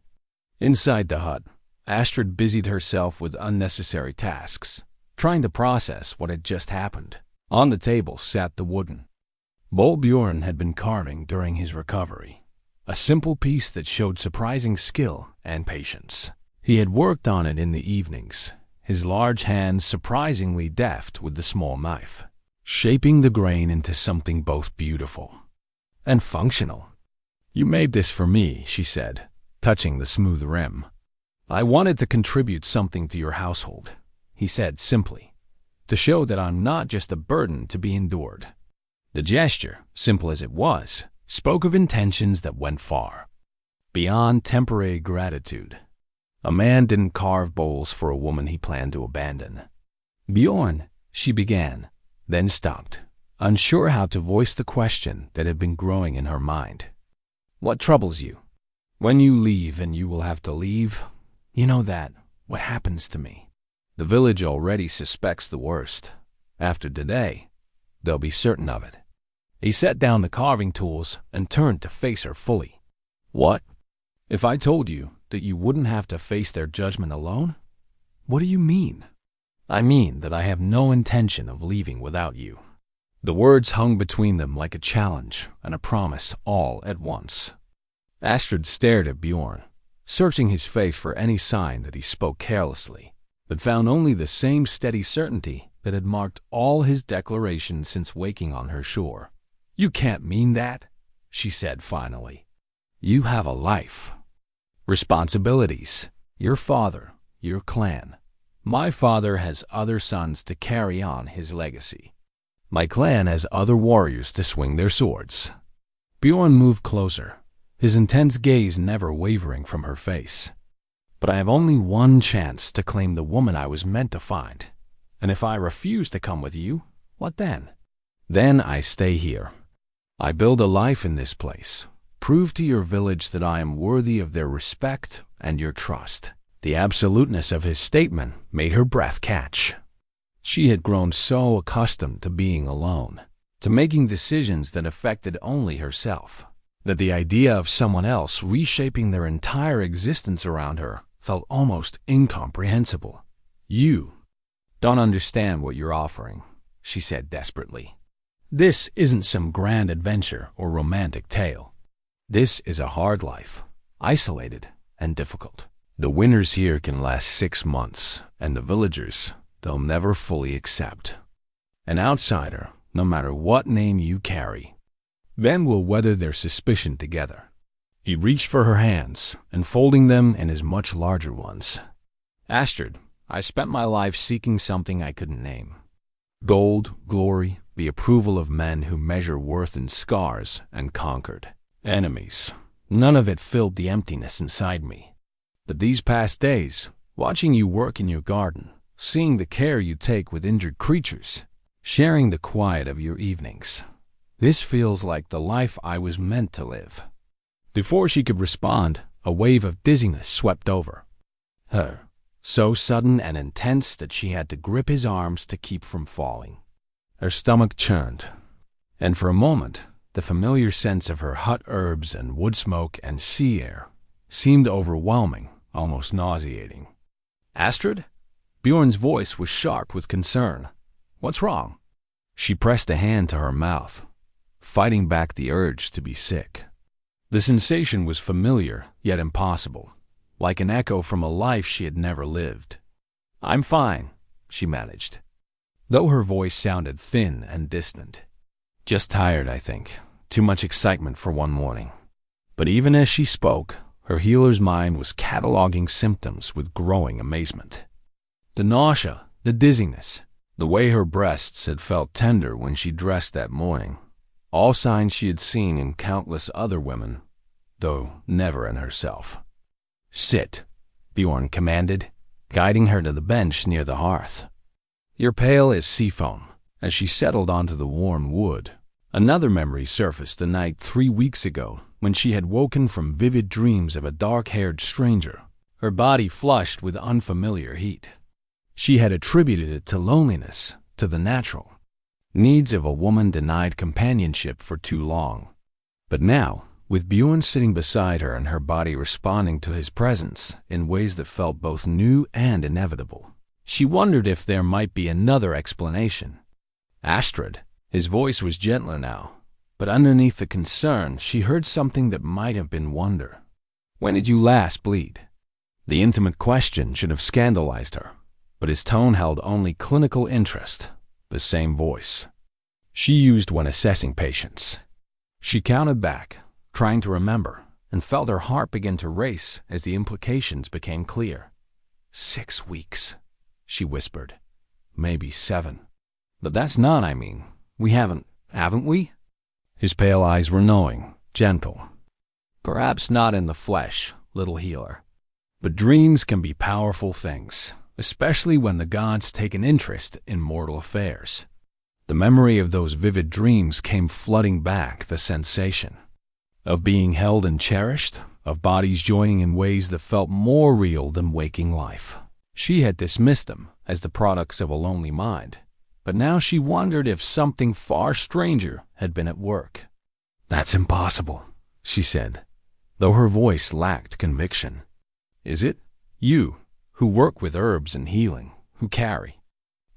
Inside the hut, Astrid busied herself with unnecessary tasks, trying to process what had just happened. On the table sat the wooden bowl Bjorn had been carving during his recovery, a simple piece that showed surprising skill and patience. He had worked on it in the evenings, his large hands surprisingly deft with the small knife, shaping the grain into something both beautiful and functional. You made this for me, she said, touching the smooth rim. I wanted to contribute something to your household, he said simply, to show that I'm not just a burden to be endured. The gesture, simple as it was, spoke of intentions that went far, beyond temporary gratitude. A man didn't carve bowls for a woman he planned to abandon. Bjorn, she began, then stopped, unsure how to voice the question that had been growing in her mind. "What troubles you? When you leave, and you will have to leave, you know that, what happens to me. The village already suspects the worst. After today, they'll be certain of it." He set down the carving tools and turned to face her fully. "What? If I told you that you wouldn't have to face their judgment alone? What do you mean?" "I mean that I have no intention of leaving without you." The words hung between them like a challenge and a promise all at once. Astrid stared at Bjorn, searching his face for any sign that he spoke carelessly, but found only the same steady certainty that had marked all his declarations since waking on her shore. "You can't mean that," she said finally. "You have a life, responsibilities, your father, your clan. My father has other sons to carry on his legacy. My clan has other warriors to swing their swords." Bjorn moved closer, his intense gaze never wavering from her face. "But I have only one chance to claim the woman I was meant to find. And if I refuse to come with you, what then? Then I stay here. I build a life in this place, prove to your village that I am worthy of their respect and your trust." The absoluteness of his statement made her breath catch. She had grown so accustomed to being alone, to making decisions that affected only herself, that the idea of someone else reshaping their entire existence around her felt almost incomprehensible. "You don't understand what you're offering," she said desperately. "This isn't some grand adventure or romantic tale. This is a hard life, isolated and difficult. The winters here can last 6 months, and the villagers, they'll never fully accept. An outsider, no matter what name you carry, then will weather their suspicion together." He reached for her hands, enfolding them in his much larger ones. "Astrid, I spent my life seeking something I couldn't name. Gold, glory, the approval of men who measure worth in scars and conquered enemies. None of it filled the emptiness inside me. But these past days, watching you work in your garden, seeing the care you take with injured creatures, sharing the quiet of your evenings, this feels like the life I was meant to live." Before she could respond, a wave of dizziness swept over her, so sudden and intense that she had to grip his arms to keep from falling. Her stomach churned, and for a moment, the familiar sense of her hot herbs and wood smoke and sea air seemed overwhelming, almost nauseating. "Astrid?" Bjorn's voice was sharp with concern. "What's wrong?" She pressed a hand to her mouth, fighting back the urge to be sick. The sensation was familiar, yet impossible, like an echo from a life she had never lived. "I'm fine," she managed, though her voice sounded thin and distant. "Just tired, I think. Too much excitement for one morning." But even as she spoke, her healer's mind was cataloging symptoms with growing amazement. The nausea, the dizziness, the way her breasts had felt tender when she dressed that morning, all signs she had seen in countless other women, though never in herself. "Sit," Bjorn commanded, guiding her to the bench near the hearth. "You're pale as sea foam." As she settled onto the warm wood, another memory surfaced the night 3 weeks ago when she had woken from vivid dreams of a dark-haired stranger, her body flushed with unfamiliar heat. She had attributed it to loneliness, to the natural needs of a woman denied companionship for too long. But now, with Bjorn sitting beside her and her body responding to his presence in ways that felt both new and inevitable, she wondered if there might be another explanation. "Astrid," his voice was gentler now, but underneath the concern she heard something that might have been wonder. "When did you last bleed?" The intimate question should have scandalized her, but his tone held only clinical interest, the same voice she used when assessing patients. She counted back, trying to remember, and felt her heart begin to race as the implications became clear. 6 weeks, she whispered. "Maybe 7. But that's not, we haven't we?" His pale eyes were knowing, gentle. "Perhaps not in the flesh, little healer. But dreams can be powerful things, especially when the gods take an interest in mortal affairs." The memory of those vivid dreams came flooding back, the sensation of being held and cherished, of bodies joining in ways that felt more real than waking life. She had dismissed them as the products of a lonely mind, but now she wondered if something far stranger had been at work. "That's impossible," she said, though her voice lacked conviction. "Is it? You, who work with herbs and healing, who carry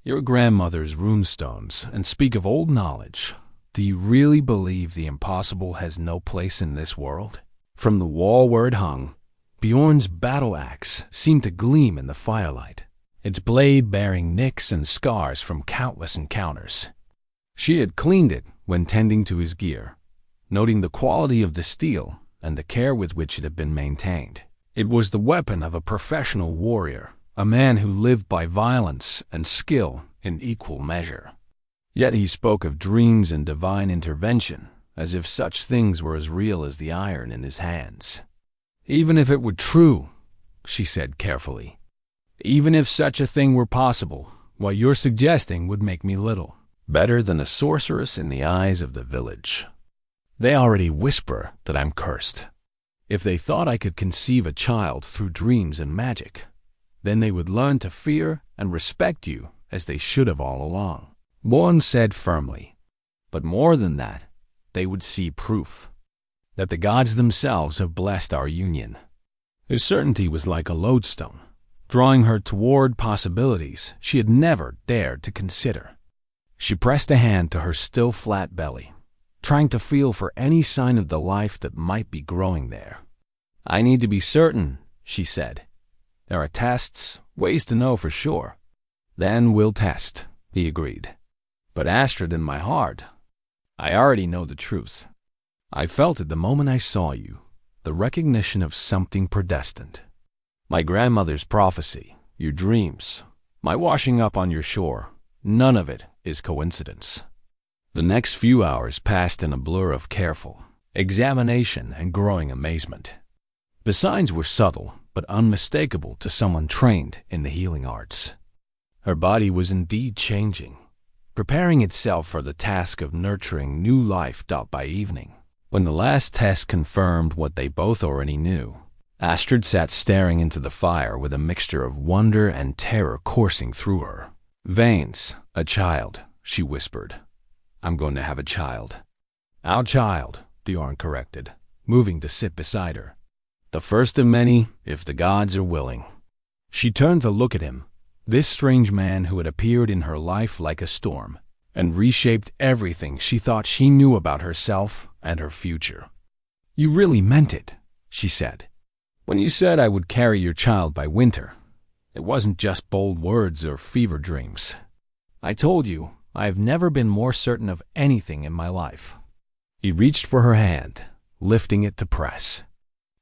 your grandmother's runestones and speak of old knowledge, do you really believe the impossible has no place in this world?" From the wall where it hung, Bjorn's battle axe seemed to gleam in the firelight, its blade bearing nicks and scars from countless encounters. She had cleaned it when tending to his gear, noting the quality of the steel and the care with which it had been maintained. It was the weapon of a professional warrior, a man who lived by violence and skill in equal measure. Yet he spoke of dreams and divine intervention, as if such things were as real as the iron in his hands. "Even if it were true," she said carefully, "even if such a thing were possible, what you're suggesting would make me little better than a sorceress in the eyes of the village. They already whisper that I'm cursed. If they thought I could conceive a child through dreams and magic, then they would learn to fear and respect you as they should have all along," Bjorn said firmly. "But more than that, they would see proof that the gods themselves have blessed our union." His certainty was like a lodestone, drawing her toward possibilities she had never dared to consider. She pressed a hand to her still flat belly, trying to feel for any sign of the life that might be growing there. "I need to be certain," she said. "There are tests, ways to know for sure." "Then we'll test," he agreed. "But Astrid, in my heart, I already know the truth. I felt it the moment I saw you, the recognition of something predestined. My grandmother's prophecy, your dreams, my washing up on your shore, none of it is coincidence." The next few hours passed in a blur of careful examination and growing amazement. The signs were subtle but unmistakable to someone trained in the healing arts. Her body was indeed changing, preparing itself for the task of nurturing new life dot by evening. When the last test confirmed what they both already knew, Astrid sat staring into the fire with a mixture of wonder and terror coursing through her veins. "A child," she whispered. "I'm going to have a child." "Our child," Bjorn corrected, moving to sit beside her. "The first of many, if the gods are willing." She turned to look at him, this strange man who had appeared in her life like a storm and reshaped everything she thought she knew about herself and her future. "You really meant it," she said. "When you said I would carry your child by winter, it wasn't just bold words or fever dreams. I told you I have never been more certain of anything in my life." He reached for her hand, lifting it to press.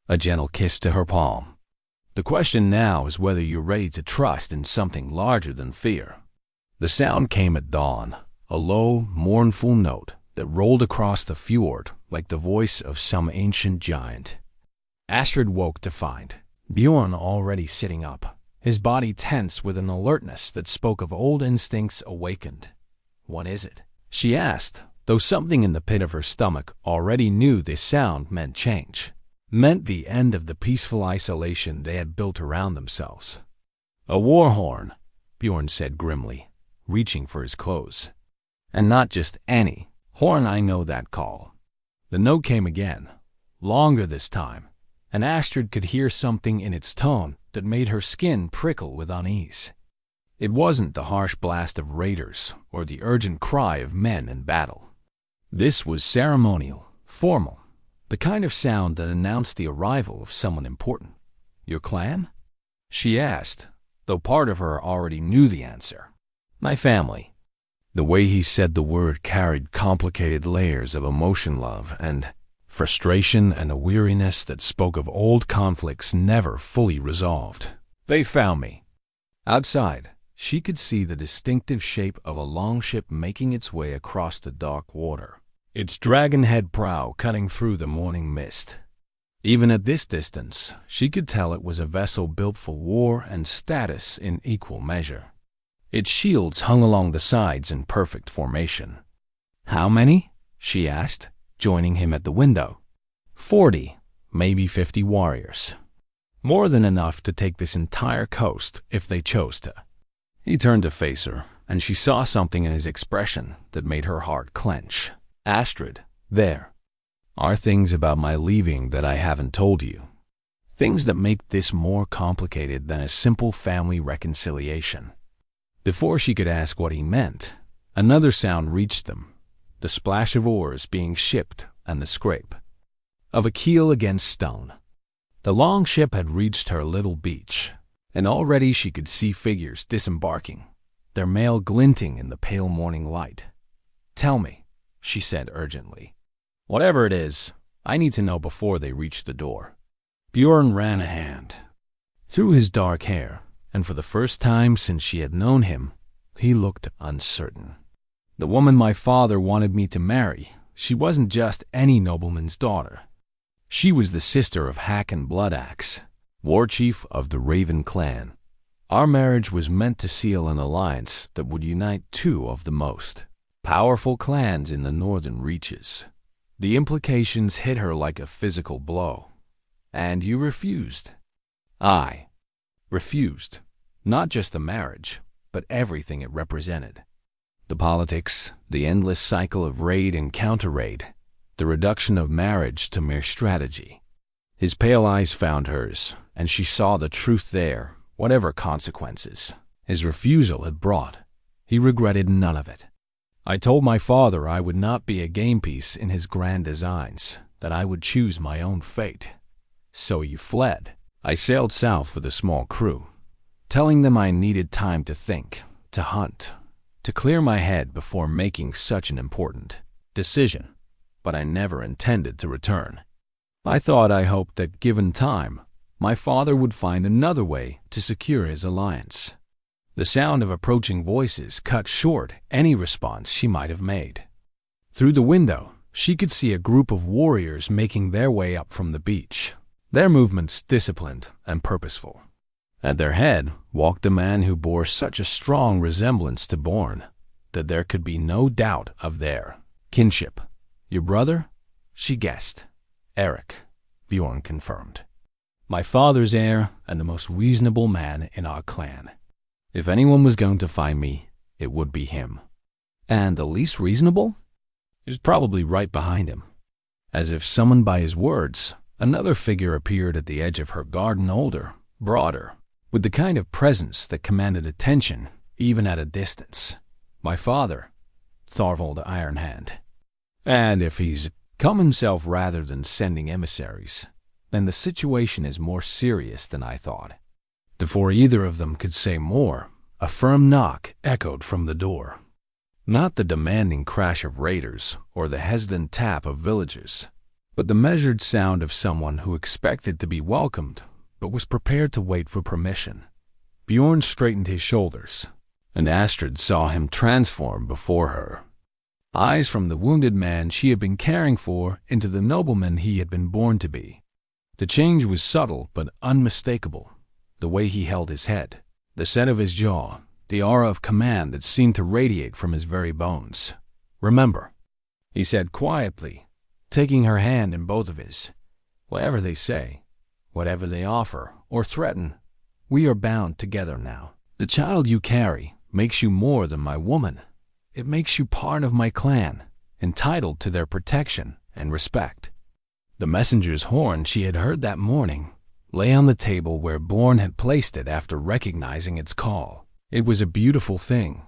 A gentle kiss to her palm. "The question now is whether you're ready to trust in something larger than fear." The sound came at dawn, a low, mournful note that rolled across the fjord like the voice of some ancient giant. Astrid woke to find Bjorn already sitting up, his body tense with an alertness that spoke of old instincts awakened. "What is it?" she asked, though something in the pit of her stomach already knew this sound meant change, meant the end of the peaceful isolation they had built around themselves. "A war horn," Bjorn said grimly, reaching for his clothes. "And not just any horn, I know that call." The note came again, longer this time, and Astrid could hear something in its tone that made her skin prickle with unease. It wasn't the harsh blast of raiders or the urgent cry of men in battle. This was ceremonial, formal, the kind of sound that announced the arrival of someone important. "Your clan?" she asked, though part of her already knew the answer. "My family." The way he said the word carried complicated layers of emotion, love, and frustration, and a weariness that spoke of old conflicts never fully resolved. "They found me." Outside, she could see the distinctive shape of a longship making its way across the dark water, its dragon-head prow cutting through the morning mist. Even at this distance, she could tell it was a vessel built for war and status in equal measure. Its shields hung along the sides in perfect formation. "How many?" she asked, joining him at the window. 40, maybe 50 warriors. More than enough to take this entire coast if they chose to. He turned to face her, and she saw something in his expression that made her heart clench. "Astrid, there are things about my leaving that I haven't told you. Things that make this more complicated than a simple family reconciliation." Before she could ask what he meant, another sound reached them, the splash of oars being shipped and the scrape of a keel against stone. The long ship had reached her little beach, and already she could see figures disembarking, their mail glinting in the pale morning light. "Tell me," she said urgently. "Whatever it is, I need to know before they reach the door." Bjorn ran a hand through his dark hair, and for the first time since she had known him, he looked uncertain. "The woman my father wanted me to marry, she wasn't just any nobleman's daughter. She was the sister of Hakon Bloodaxe, war chief of the Raven clan. Our marriage was meant to seal an alliance that would unite two of the most powerful clans in the northern reaches. The implications hit her like a physical blow. And you refused." "I refused. Not just the marriage, but everything it represented. The politics, the endless cycle of raid and counter-raid, the reduction of marriage to mere strategy." His pale eyes found hers, and she saw the truth there, whatever consequences his refusal had brought. He regretted none of it. "I told my father I would not be a game piece in his grand designs, that I would choose my own fate. So you fled." "I sailed south with a small crew, telling them I needed time to think, to hunt, to clear my head before making such an important decision. But I never intended to return. I hoped that given time, my father would find another way to secure his alliance." The sound of approaching voices cut short any response she might have made. Through the window, she could see a group of warriors making their way up from the beach, their movements disciplined and purposeful. At their head walked a man who bore such a strong resemblance to Bjorn that there could be no doubt of their kinship. "Your brother?" she guessed. "Eric," Bjorn confirmed. "My father's heir and the most reasonable man in our clan. If anyone was going to find me, it would be him." "And the least reasonable?" He was probably right behind him. As if summoned by his words, another figure appeared at the edge of her garden, older, broader, with the kind of presence that commanded attention even at a distance. "My father, Thorvald Ironhand. And if he's come himself rather than sending emissaries, then the situation is more serious than I thought." Before either of them could say more, a firm knock echoed from the door. Not the demanding crash of raiders or the hesitant tap of villagers, but the measured sound of someone who expected to be welcomed but was prepared to wait for permission. Bjorn straightened his shoulders, and Astrid saw him transform before her. Eyes from the wounded man she had been caring for into the nobleman he had been born to be. The change was subtle but unmistakable. The way he held his head, the set of his jaw, the aura of command that seemed to radiate from his very bones. "Remember," he said quietly, taking her hand in both of his, "whatever they say, whatever they offer or threaten, we are bound together now. The child you carry makes you more than my woman. It makes you part of my clan, entitled to their protection and respect." The messenger's horn she had heard that morning lay on the table where Bjorn had placed it after recognizing its call. It was a beautiful thing,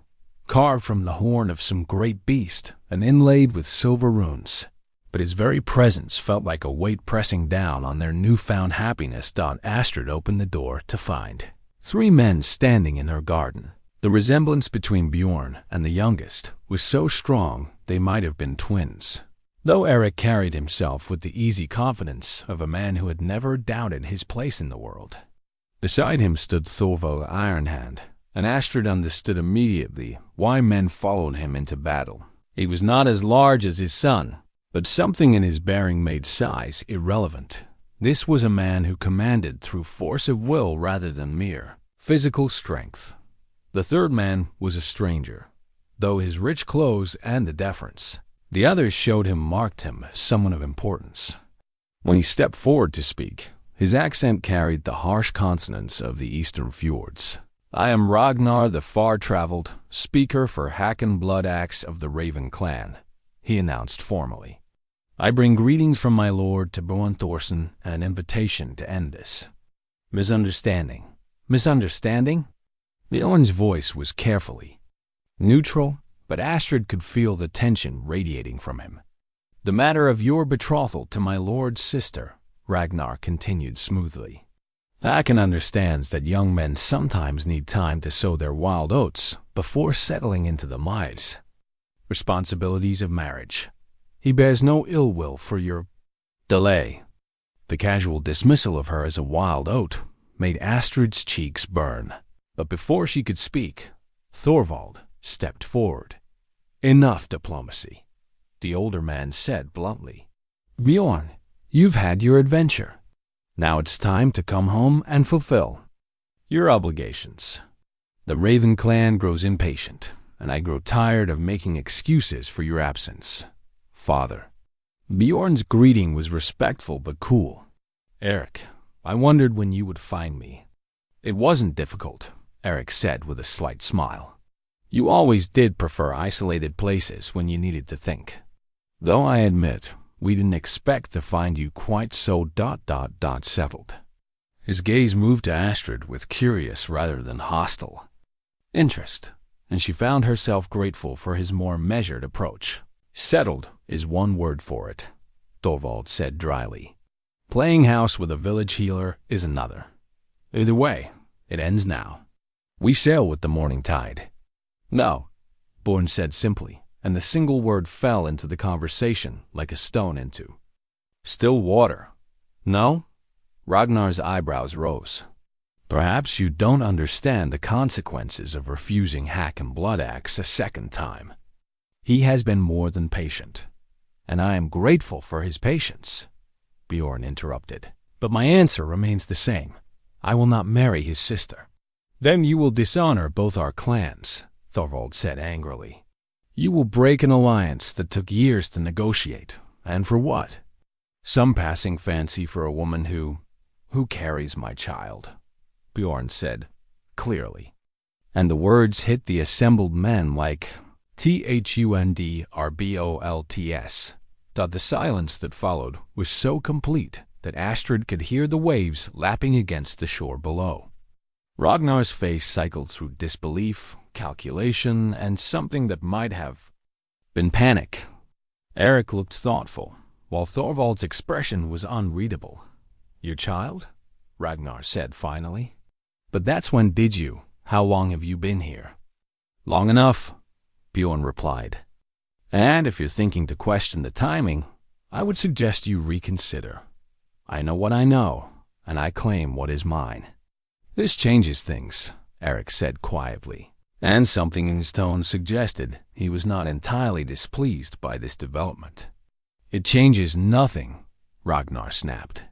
carved from the horn of some great beast and inlaid with silver runes. But his very presence felt like a weight pressing down on their newfound happiness. Astrid opened the door to find 3 men standing in her garden. The resemblance between Bjorn and the youngest was so strong they might have been twins, though Eric carried himself with the easy confidence of a man who had never doubted his place in the world. Beside him stood Thorvald Ironhand, and Astrid understood immediately why men followed him into battle. He was not as large as his son, but something in his bearing made size irrelevant. This was a man who commanded through force of will rather than mere physical strength. The third man was a stranger, though his rich clothes and the deference the others showed marked him as someone of importance. When he stepped forward to speak, his accent carried the harsh consonants of the eastern fjords. "I am Ragnar the far-traveled, speaker for Hack Blood Axe of the Raven clan," he announced formally. "I bring greetings from my lord to Bjorn Thorsson and an invitation to end this misunderstanding." Misunderstanding? Bjorn's voice was carefully neutral, but Astrid could feel the tension radiating from him. "The matter of your betrothal to my lord's sister," Ragnar continued smoothly. "Hacken understands that young men sometimes need time to sow their wild oats before settling into the miles responsibilities of marriage. He bears no ill will for your delay." The casual dismissal of her as a wild oat made Astrid's cheeks burn. But before she could speak, Thorvald stepped forward. "Enough diplomacy," the older man said bluntly. "Bjorn, you've had your adventure. Now it's time to come home and fulfill your obligations. The Raven clan grows impatient, and I grow tired of making excuses for your absence, father." Bjorn's greeting was respectful but cool. "Eric, I wondered when you would find me." "It wasn't difficult," Eric said with a slight smile. "You always did prefer isolated places when you needed to think. Though I admit, we didn't expect to find you quite so ... settled." His gaze moved to Astrid with curious rather than hostile interest, and she found herself grateful for his more measured approach. "Settled is one word for it," Thorvald said dryly. "Playing house with a village healer is another. Either way, it ends now. We sail with the morning tide." "No," Bjorn said simply, and the single word fell into the conversation like a stone into still water. "No?" Ragnar's eyebrows rose. "Perhaps you don't understand the consequences of refusing Hack Blood Axe a second time. He has been more than patient, and I am grateful for his patience," Bjorn interrupted. "But my answer remains the same. I will not marry his sister." "Then you will dishonor both our clans," Thorvald said angrily. "You will break an alliance that took years to negotiate, and for what? Some passing fancy for a woman who carries my child," Bjorn said clearly. And the words hit the assembled men like thundrbolts. The silence that followed was so complete that Astrid could hear the waves lapping against the shore below. Ragnar's face cycled through disbelief, calculation, and something that might have been panic. Eric looked thoughtful, while Thorvald's expression was unreadable. "Your child?" Ragnar said finally. "But that's when did you? How long have you been here?" "Long enough," Bjorn replied. "And if you're thinking to question the timing, I would suggest you reconsider. I know what I know, and I claim what is mine." "This changes things," Eric said quietly, and something in his tone suggested he was not entirely displeased by this development. "It changes nothing," Ragnar snapped.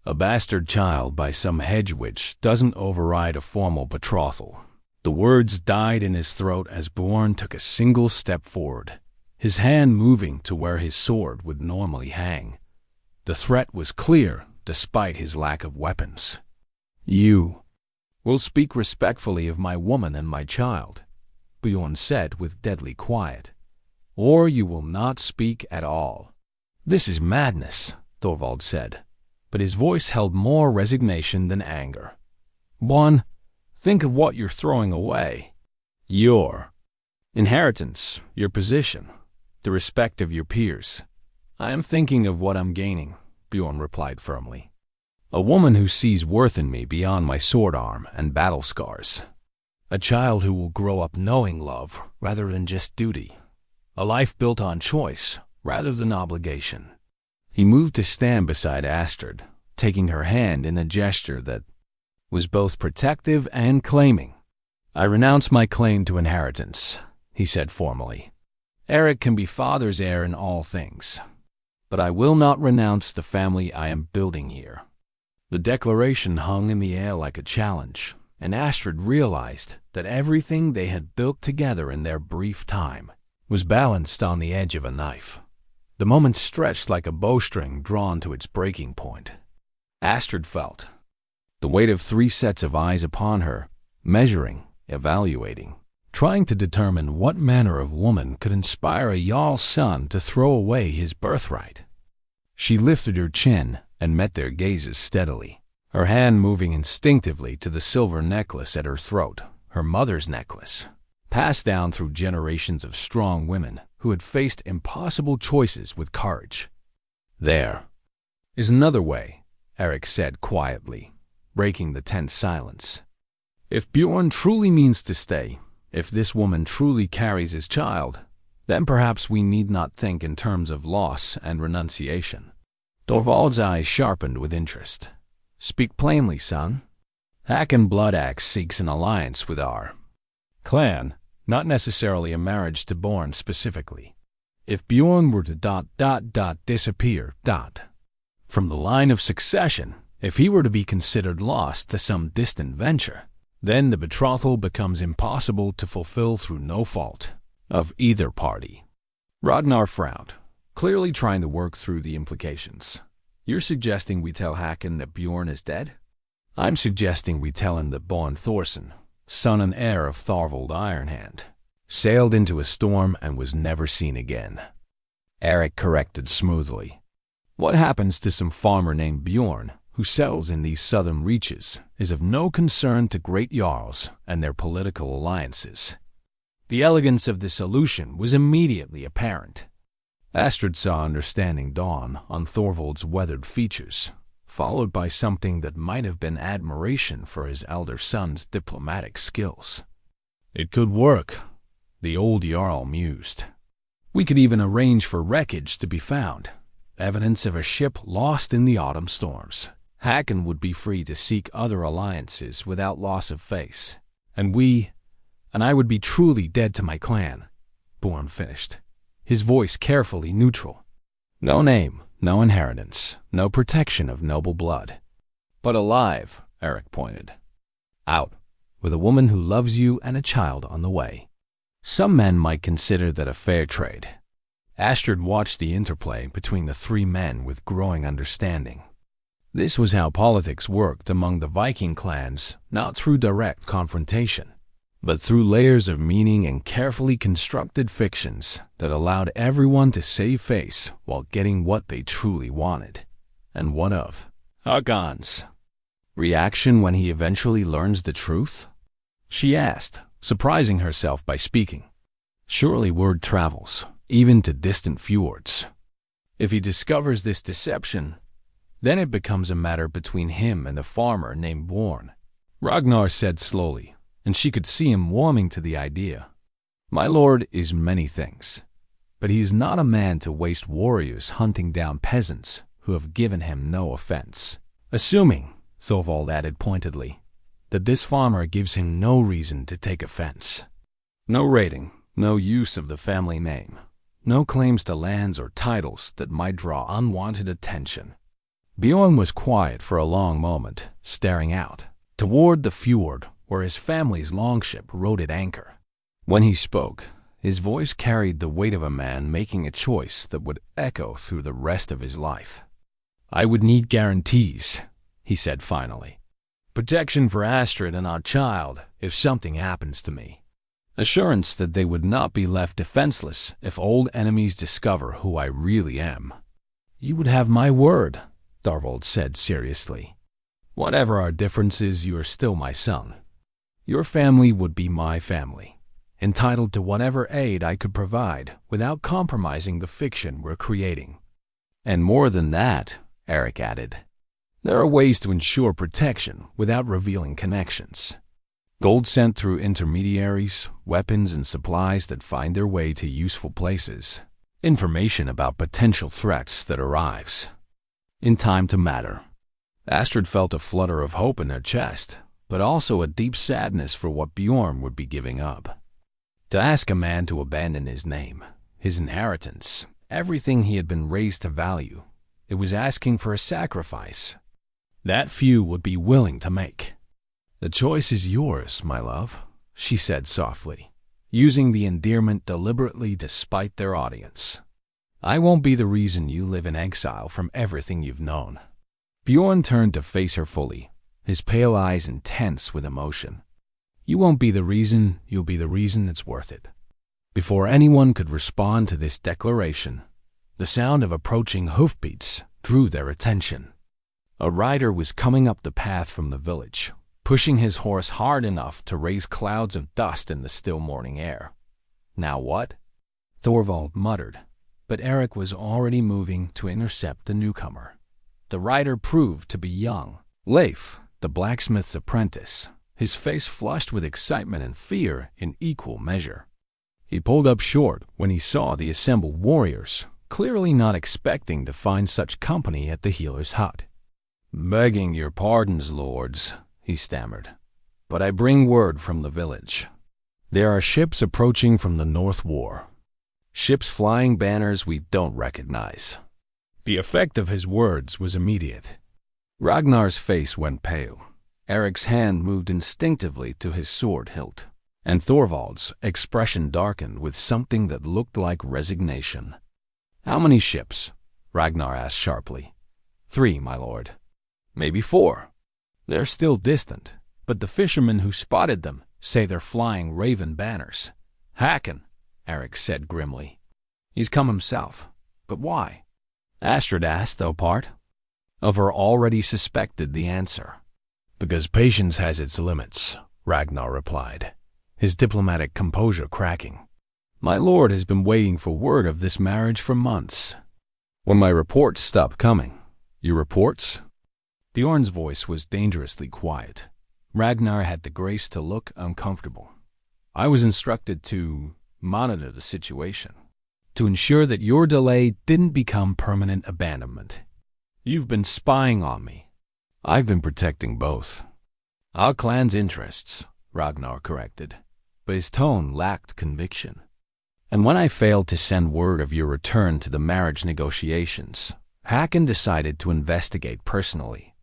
"A bastard child by some hedge witch doesn't override a formal betrothal." The words died in his throat as Bjorn took a single step forward, his hand moving to where his sword would normally hang. The threat was clear despite his lack of weapons. "You will speak respectfully of my woman and my child," Bjorn said with deadly quiet, "or you will not speak at all." "This is madness," Thorvald said, but his voice held more resignation than anger. "Bjorn, think of what you're throwing away. Your inheritance, your position, the respect of your peers." "I am thinking of what I'm gaining," Bjorn replied firmly. "A woman who sees worth in me beyond my sword arm and battle scars. A child who will grow up knowing love rather than just duty. A life built on choice rather than obligation." He moved to stand beside Astrid, taking her hand in a gesture that was both protective and claiming. "I renounce my claim to inheritance," he said formally. "Eric can be father's heir in all things, but I will not renounce the family I am building here." The declaration hung in the air like a challenge, and Astrid realized that everything they had built together in their brief time was balanced on the edge of a knife. The moment stretched like a bowstring drawn to its breaking point. Astrid felt the weight of 3 sets of eyes upon her, measuring, evaluating, trying to determine what manner of woman could inspire a Jarl's son to throw away his birthright. She lifted her chin and met their gazes steadily, her hand moving instinctively to the silver necklace at her throat, her mother's necklace, passed down through generations of strong women who had faced impossible choices with courage. "There is another way," Eric said quietly, breaking the tense silence. "If Bjorn truly means to stay, if this woman truly carries his child, then perhaps we need not think in terms of loss and renunciation." Thorvald's eyes sharpened with interest. "Speak plainly, son. Hakon Bloodaxe seeks an alliance with our clan, not necessarily a marriage to Bjorn specifically. If Bjorn were to disappear from the line of succession, if he were to be considered lost to some distant venture, then the betrothal becomes impossible to fulfill through no fault of either party." Ragnar frowned, clearly trying to work through the implications. "You're suggesting we tell Hakon that Bjorn is dead?" "I'm suggesting we tell him that Bjorn Thorsson, son and heir of Thorvald Ironhand, sailed into a storm and was never seen again," Eric corrected smoothly. "What happens to some farmer named Bjorn who settles in these southern reaches is of no concern to great Jarls and their political alliances." The elegance of the solution was immediately apparent. Astrid saw understanding dawn on Thorvald's weathered features, followed by something that might have been admiration for his elder son's diplomatic skills. "It could work," the old Jarl mused. "We could even arrange for wreckage to be found, evidence of a ship lost in the autumn storms. Hakon would be free to seek other alliances without loss of face, and I would be truly dead to my clan," Bjorn finished, his voice carefully neutral. "No name, no inheritance, no protection of noble blood. But alive," Eric pointed out, "with a woman who loves you and a child on the way. Some men might consider that a fair trade." Astrid watched the interplay between the 3 men with growing understanding. This was how politics worked among the Viking clans, not through direct confrontation, but through layers of meaning and carefully constructed fictions that allowed everyone to save face while getting what they truly wanted. "And what of Hakon's reaction when he eventually learns the truth?" she asked, surprising herself by speaking. "Surely word travels, even to distant fjords. If he discovers this deception, then it becomes a matter between him and a farmer named Bjorn," Ragnar said slowly, and she could see him warming to the idea. "My lord is many things, but he is not a man to waste warriors hunting down peasants who have given him no offense. Assuming," Thorvald added pointedly, "that this farmer gives him no reason to take offense. No raiding, no use of the family name, no claims to lands or titles that might draw unwanted attention." Bjorn was quiet for a long moment, staring out toward the fjord where his family's longship rode at anchor. When he spoke, his voice carried the weight of a man making a choice that would echo through the rest of his life. "I would need guarantees," he said finally. "Protection for Astrid and our child if something happens to me. Assurance that they would not be left defenseless if old enemies discover who I really am." "You would have my word," Thorvald said seriously. "Whatever our differences, you are still my son. Your family would be my family, entitled to whatever aid I could provide without compromising the fiction we're creating. And more than that," Eric added, "there are ways to ensure protection without revealing connections. Gold sent through intermediaries, weapons and supplies that find their way to useful places, information about potential threats that arrives in time to matter." Astrid felt a flutter of hope in her chest, but also a deep sadness for what Bjorn would be giving up. To ask a man to abandon his name, his inheritance, everything he had been raised to value, it was asking for a sacrifice that few would be willing to make. "The choice is yours, my love," she said softly, using the endearment deliberately despite their audience. I won't be the reason you live in exile from everything you've known. Bjorn turned to face her fully, his pale eyes intense with emotion. You won't be the reason, you'll be the reason it's worth it. Before anyone could respond to this declaration, the sound of approaching hoofbeats drew their attention. A rider was coming up the path from the village, pushing his horse hard enough to raise clouds of dust in the still morning air. Now what? Thorvald muttered, but Eric was already moving to intercept the newcomer. The rider proved to be young, Leif, the blacksmith's apprentice, his face flushed with excitement and fear in equal measure. He pulled up short when he saw the assembled warriors, clearly not expecting to find such company at the healer's hut. Begging your pardons, lords, he stammered, but I bring word from the village. There are ships approaching from the North War. Ships flying banners we don't recognize. The effect of his words was immediate. Ragnar's face went pale. Eric's hand moved instinctively to his sword hilt, and Thorvald's expression darkened with something that looked like resignation. How many ships? Ragnar asked sharply. 3, my lord. Maybe 4. They're still distant, but the fishermen who spotted them say they're flying raven banners. Hakon, Eric said grimly. He's come himself. But why? Astrid asked, though part of her already suspected the answer. Because patience has its limits, Ragnar replied, his diplomatic composure cracking. My lord has been waiting for word of this marriage for months. When my reports stopped coming. Your reports? Bjorn's voice was dangerously quiet. Ragnar had the grace to look uncomfortable. I was instructed to monitor the situation, to ensure that your delay didn't become permanent abandonment. You've been spying on me. I've been protecting both. Our clan's interests, Ragnar corrected, but his tone lacked conviction. And when I failed to send word of your return to the marriage negotiations, Hakon decided to investigate personally.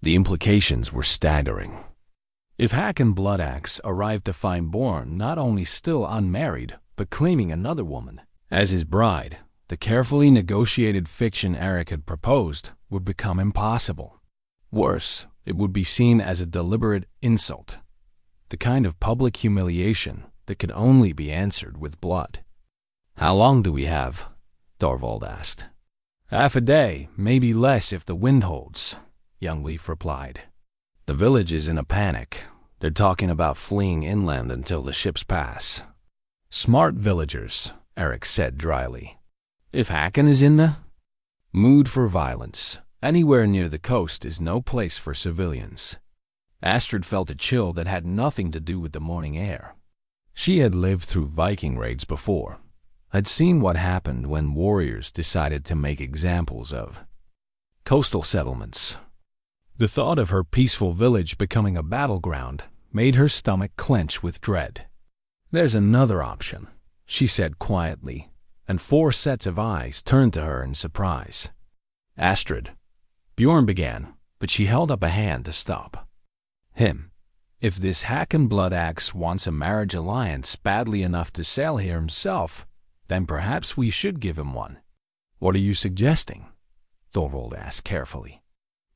The implications were staggering. If Hakon Bloodaxe arrived to find Bjorn not only still unmarried, but claiming another woman as his bride, the carefully negotiated fiction Eric had proposed would become impossible. Worse, it would be seen as a deliberate insult, the kind of public humiliation that could only be answered with blood. How long do we have? Thorvald asked. Half a day, maybe less if the wind holds, young Leif replied. The village is in a panic. They're talking about fleeing inland until the ships pass. Smart villagers, Eric said dryly. If Hakon is in the mood for violence, anywhere near the coast is no place for civilians. Astrid felt a chill that had nothing to do with the morning air. She had lived through Viking raids before, had seen what happened when warriors decided to make examples of coastal settlements. The thought of her peaceful village becoming a battleground made her stomach clench with dread. There's another option, she said quietly, and 4 sets of eyes turned to her in surprise. Astrid, Bjorn began, but she held up a hand to stop. Him. If this Hakon Bloodaxe wants a marriage alliance badly enough to sail here himself, then perhaps we should give him one. What are you suggesting? Thorvald asked carefully.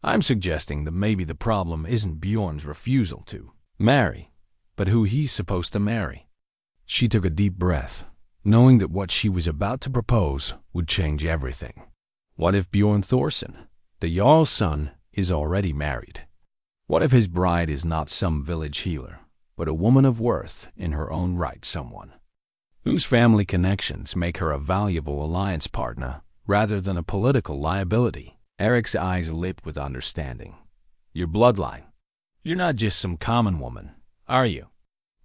I'm suggesting that maybe the problem isn't Bjorn's refusal to marry, but who he's supposed to marry. She took a deep breath, knowing that what she was about to propose would change everything. What if Bjorn Thorsson, the Jarl's son, is already married? What if his bride is not some village healer, but a woman of worth in her own right, someone whose family connections make her a valuable alliance partner rather than a political liability? Eric's eyes lit with understanding. Your bloodline. You're not just some common woman, are you?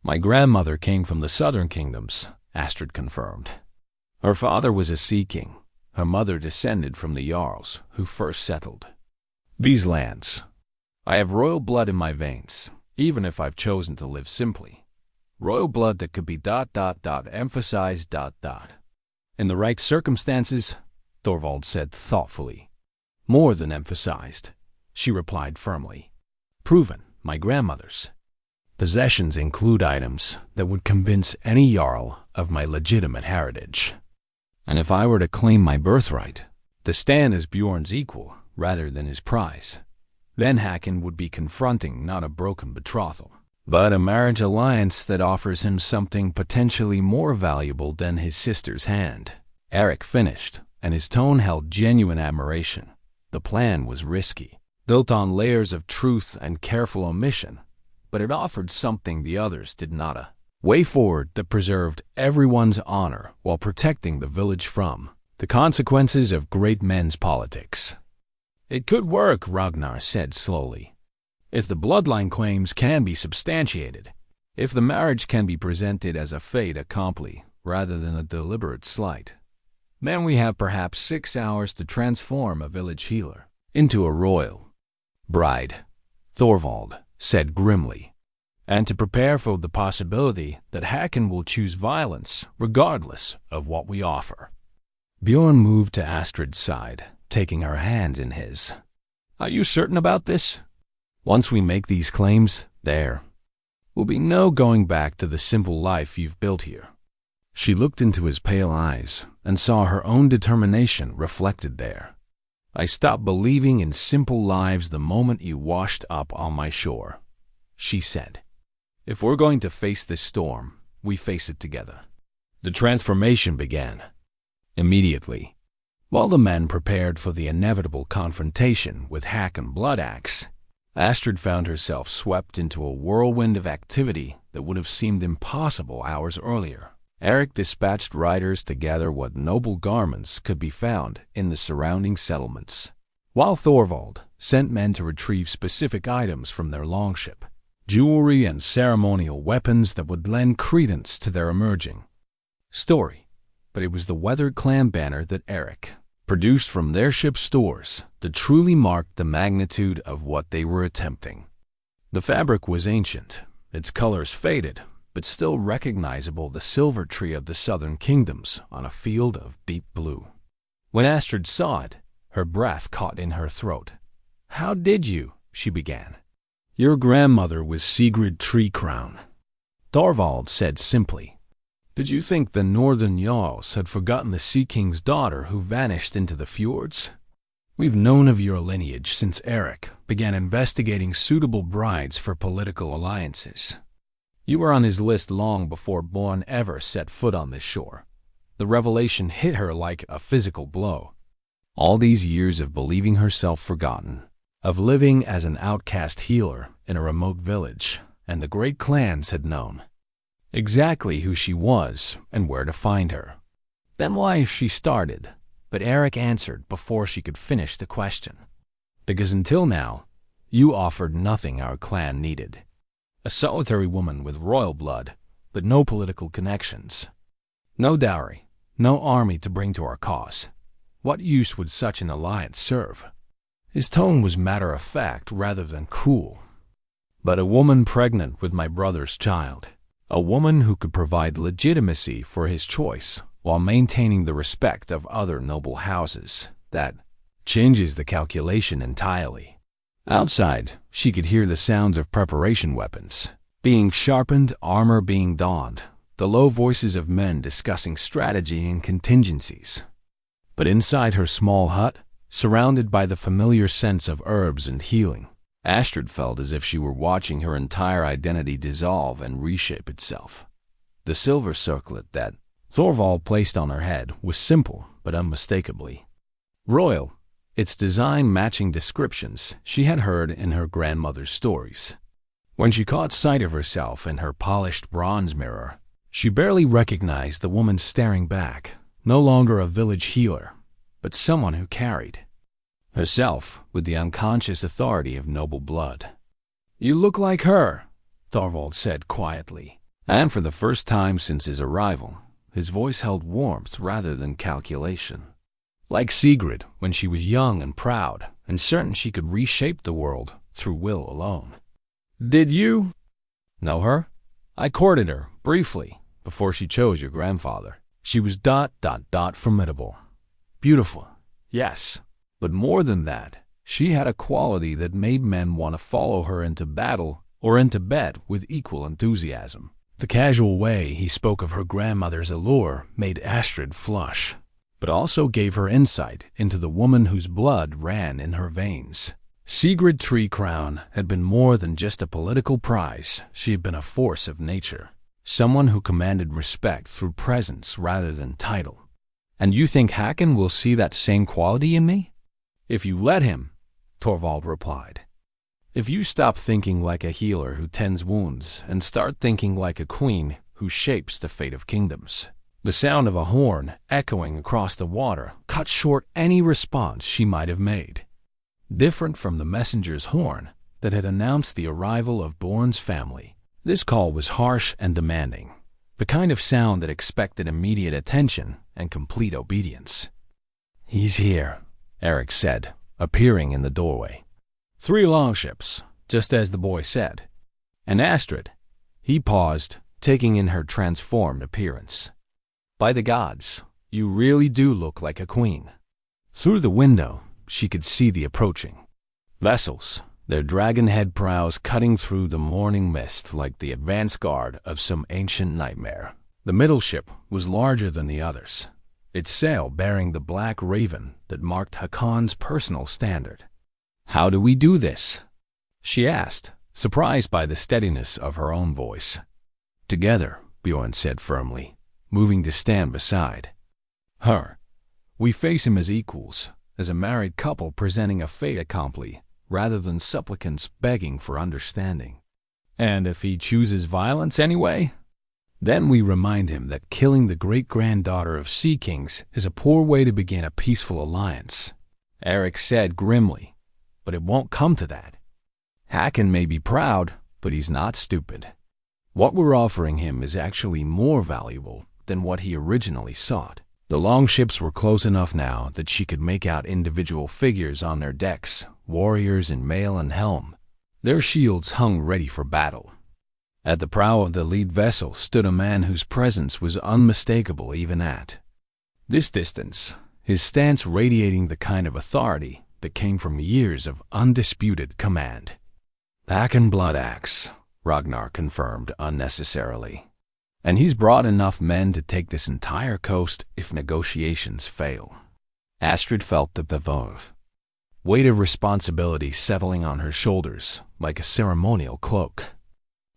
My grandmother came from the southern kingdoms, Astrid confirmed. Her father was a sea king. Her mother descended from the Jarls who first settled these lands. I have royal blood in my veins, even if I've chosen to live simply. Royal blood that could be ... emphasized ... In the right circumstances, Thorvald said thoughtfully. More than emphasized, she replied firmly. Proven, my grandmother's. Possessions include items that would convince any Jarl of my legitimate heritage. And if I were to claim my birthright, to stand as Bjorn's equal rather than his prize, then Hakon would be confronting not a broken betrothal, but a marriage alliance that offers him something potentially more valuable than his sister's hand. Eric finished, and his tone held genuine admiration. The plan was risky, built on layers of truth and careful omission, but it offered something the others did not: a way forward that preserved everyone's honor while protecting the village from the consequences of great men's politics. It could work, Ragnar said slowly, if the bloodline claims can be substantiated, if the marriage can be presented as a fait accompli rather than a deliberate slight. Then we have perhaps 6 hours to transform a village healer into a royal bride, Thorvald said grimly, and to prepare for the possibility that Hakon will choose violence regardless of what we offer. Bjorn moved to Astrid's side, taking her hand in his. Are you certain about this? Once we make these claims, there will be no going back to the simple life you've built here. She looked into his pale eyes and saw her own determination reflected there. I stopped believing in simple lives the moment you washed up on my shore, she said. If we're going to face this storm, we face it together. The transformation began immediately. While the men prepared for the inevitable confrontation with Hakon Bloodaxe, Astrid found herself swept into a whirlwind of activity that would have seemed impossible hours earlier. Eric dispatched riders to gather what noble garments could be found in the surrounding settlements, while Thorvald sent men to retrieve specific items from their longship, jewelry and ceremonial weapons that would lend credence to their emerging story. But it was the weathered clan banner that Eric produced from their ship's stores that truly marked the magnitude of what they were attempting. The fabric was ancient, its colors faded, but still recognizable, the silver tree of the southern kingdoms on a field of deep blue. When Astrid saw it, her breath caught in her throat. How did you? She began. Your grandmother was Sigrid Treecrown, Thorvald said simply. Did you think the northern Jarls had forgotten the Sea King's daughter who vanished into the fjords? We've known of your lineage since Eric began investigating suitable brides for political alliances. You were on his list long before Bjorn ever set foot on this shore. The revelation hit her like a physical blow. All these years of believing herself forgotten, of living as an outcast healer in a remote village, and the great clans had known exactly who she was and where to find her. Then why she started, but Eric answered before she could finish the question. Because until now, you offered nothing our clan needed. A solitary woman with royal blood, but no political connections. No dowry, no army to bring to our cause. What use would such an alliance serve? His tone was matter-of-fact rather than cool. But a woman pregnant with my brother's child, a woman who could provide legitimacy for his choice while maintaining the respect of other noble houses, that changes the calculation entirely. Outside, she could hear the sounds of preparation weapons being sharpened, armor being donned, the low voices of men discussing strategy and contingencies. But inside her small hut, surrounded by the familiar scents of herbs and healing, Astrid felt as if she were watching her entire identity dissolve and reshape itself. The silver circlet that Thorvald placed on her head was simple but unmistakably royal, its design matching descriptions she had heard in her grandmother's stories. When she caught sight of herself in her polished bronze mirror, she barely recognized the woman staring back, no longer a village healer, but someone who carried herself with the unconscious authority of noble blood. You look like her, Thorvald said quietly, and for the first time since his arrival, his voice held warmth rather than calculation. Like Sigrid when she was young and proud and certain she could reshape the world through will alone. Did you know her? I courted her, briefly, before she chose your grandfather. She was ... formidable. Beautiful, yes, but more than that, she had a quality that made men want to follow her into battle or into bed with equal enthusiasm. The casual way he spoke of her grandmother's allure made Astrid flush, but also gave her insight into the woman whose blood ran in her veins. Sigrid Tree Crown had been more than just a political prize. She had been a force of nature, someone who commanded respect through presence rather than title. "And you think Hakon will see that same quality in me?" "If you let him," Thorvald replied. "If you stop thinking like a healer who tends wounds and start thinking like a queen who shapes the fate of kingdoms." The sound of a horn echoing across the water cut short any response she might have made. Different from the messenger's horn that had announced the arrival of Bjorn's family, this call was harsh and demanding, the kind of sound that expected immediate attention and complete obedience. "He's here," Eric said, appearing in the doorway. "3 longships, just as the boy said. And Astrid." He paused, taking in her transformed appearance. "By the gods, you really do look like a queen." Through the window, she could see the approaching vessels, their dragon-head prows cutting through the morning mist like the advance guard of some ancient nightmare. The middle ship was larger than the others, its sail bearing the black raven that marked Hakon's personal standard. "How do we do this?" she asked, surprised by the steadiness of her own voice. "Together," Bjorn said firmly, moving to stand beside her. "We face him as equals, as a married couple presenting a fait accompli, rather than supplicants begging for understanding. And if he chooses violence anyway, then we remind him that killing the great-granddaughter of sea kings is a poor way to begin a peaceful alliance," Eric said grimly. "But it won't come to that. Hakon may be proud, but he's not stupid. What we're offering him is actually more valuable than what he originally sought." The longships were close enough now that she could make out individual figures on their decks, warriors in mail and helm. Their shields hung ready for battle. At the prow of the lead vessel stood a man whose presence was unmistakable even at this distance, his stance radiating the kind of authority that came from years of undisputed command. "Hakon Bloodaxe," Ragnar confirmed unnecessarily. "And he's brought enough men to take this entire coast if negotiations fail." Astrid felt the weight of responsibility settling on her shoulders like a ceremonial cloak.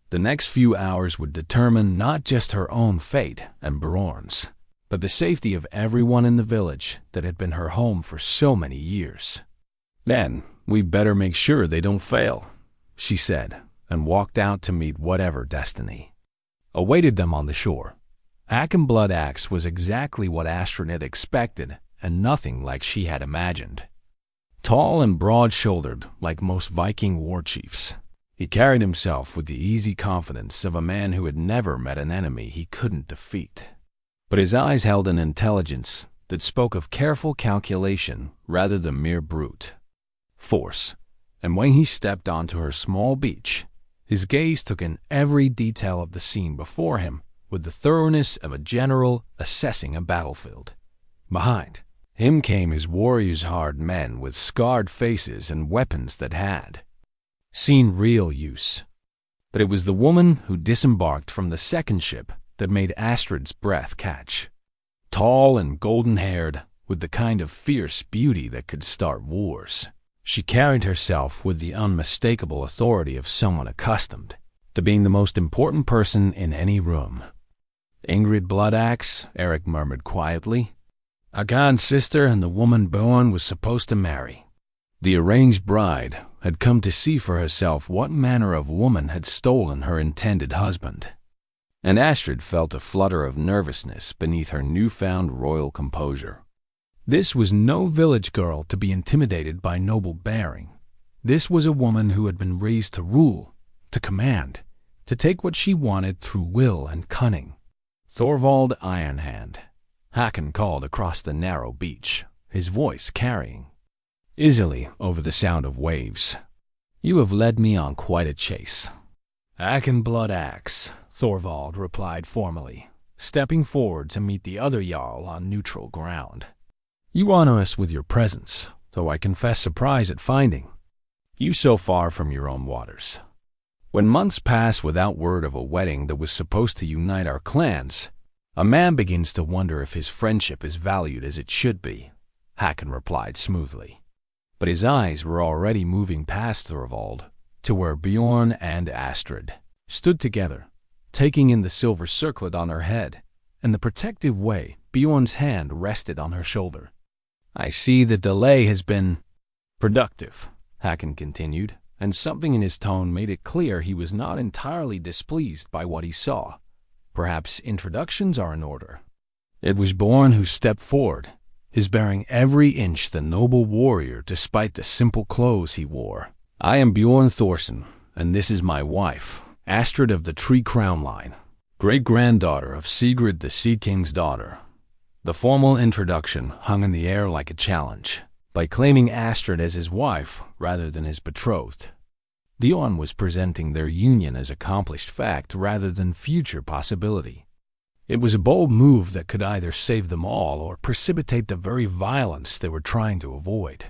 The next few hours would determine not just her own fate and Bjorn's, but the safety of everyone in the village that had been her home for so many years. "Then we better make sure they don't fail," she said, and walked out to meet whatever destiny awaited them on the shore. Hakon Bloodaxe was exactly what Astrid had expected, and nothing like she had imagined. Tall and broad-shouldered like most Viking war chiefs, he carried himself with the easy confidence of a man who had never met an enemy he couldn't defeat. But his eyes held an intelligence that spoke of careful calculation rather than mere brute force, and when he stepped onto her small beach, his gaze took in every detail of the scene before him with the thoroughness of a general assessing a battlefield. Behind him came his warriors-hard men with scarred faces and weapons that had seen real use. But it was the woman who disembarked from the second ship that made Astrid's breath catch. Tall and golden-haired, with the kind of fierce beauty that could start wars, she carried herself with the unmistakable authority of someone accustomed to being the most important person in any room. "Ingrid Bloodaxe," Eric murmured quietly. "Hakon's sister and the woman Bjorn was supposed to marry." The arranged bride had come to see for herself what manner of woman had stolen her intended husband, and Astrid felt a flutter of nervousness beneath her newfound royal composure. This was no village girl to be intimidated by noble bearing. This was a woman who had been raised to rule, to command, to take what she wanted through will and cunning. "Thorvald Ironhand," Hakon called across the narrow beach, his voice carrying easily over the sound of waves. "You have led me on quite a chase." "Hakon Bloodaxe," Thorvald replied formally, stepping forward to meet the other Jarl on neutral ground. "You honor us with your presence, though I confess surprise at finding you so far from your own waters." When months pass without word of a wedding that was supposed to unite our clans, a man begins to wonder if his friendship is valued as it should be, Hakon replied smoothly. But his eyes were already moving past Thorvald to where Bjorn and Astrid stood together, taking in the silver circlet on her head, and the protective way Bjorn's hand rested on her shoulder. I see the delay has been productive, Hakon continued, and something in his tone made it clear he was not entirely displeased by what he saw. Perhaps introductions are in order. It was Bjorn who stepped forward, his bearing every inch the noble warrior despite the simple clothes he wore. I am Bjorn Thorsson, and this is my wife, Astrid of the Tree Crown line, great-granddaughter of Sigurd the Sea King's daughter. The formal introduction hung in the air like a challenge, by claiming Astrid as his wife rather than his betrothed. Bjorn was presenting their union as accomplished fact rather than future possibility. It was a bold move that could either save them all or precipitate the very violence they were trying to avoid.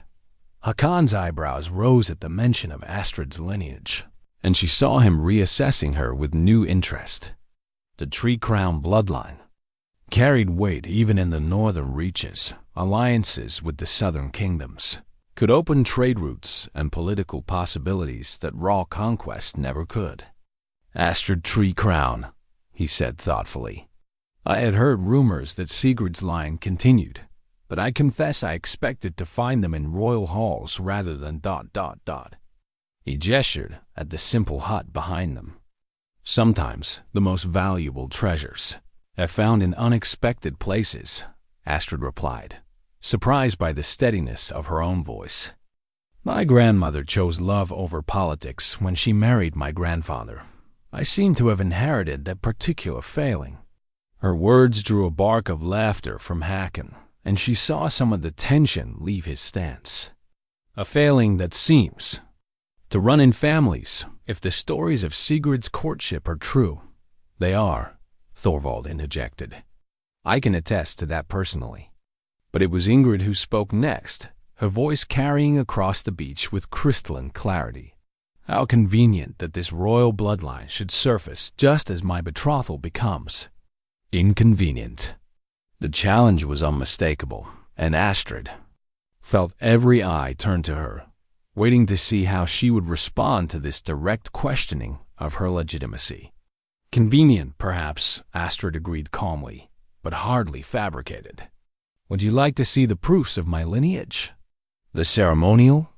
Hakon's eyebrows rose at the mention of Astrid's lineage, and she saw him reassessing her with new interest. The Tree Crown bloodline carried weight even in the northern reaches. Alliances with the southern kingdoms could open trade routes and political possibilities that raw conquest never could. Astrid Tree Crown, he said thoughtfully. I had heard rumors that Sigurd's line continued, but I confess I expected to find them in royal halls rather than ... He gestured at the simple hut behind them. Sometimes the most valuable treasures are found in unexpected places, Astrid replied, surprised by the steadiness of her own voice. My grandmother chose love over politics when she married my grandfather. I seem to have inherited that particular failing. Her words drew a bark of laughter from Hakon, and she saw some of the tension leave his stance. A failing that seems to run in families. If the stories of Sigurd's courtship are true, they are, Thorvald interjected. I can attest to that personally. But it was Ingrid who spoke next, her voice carrying across the beach with crystalline clarity. How convenient that this royal bloodline should surface just as my betrothal becomes inconvenient. The challenge was unmistakable, and Astrid felt every eye turn to her, waiting to see how she would respond to this direct questioning of her legitimacy. Convenient, perhaps, Astrid agreed calmly, but hardly fabricated. Would you like to see the proofs of my lineage? The ceremonial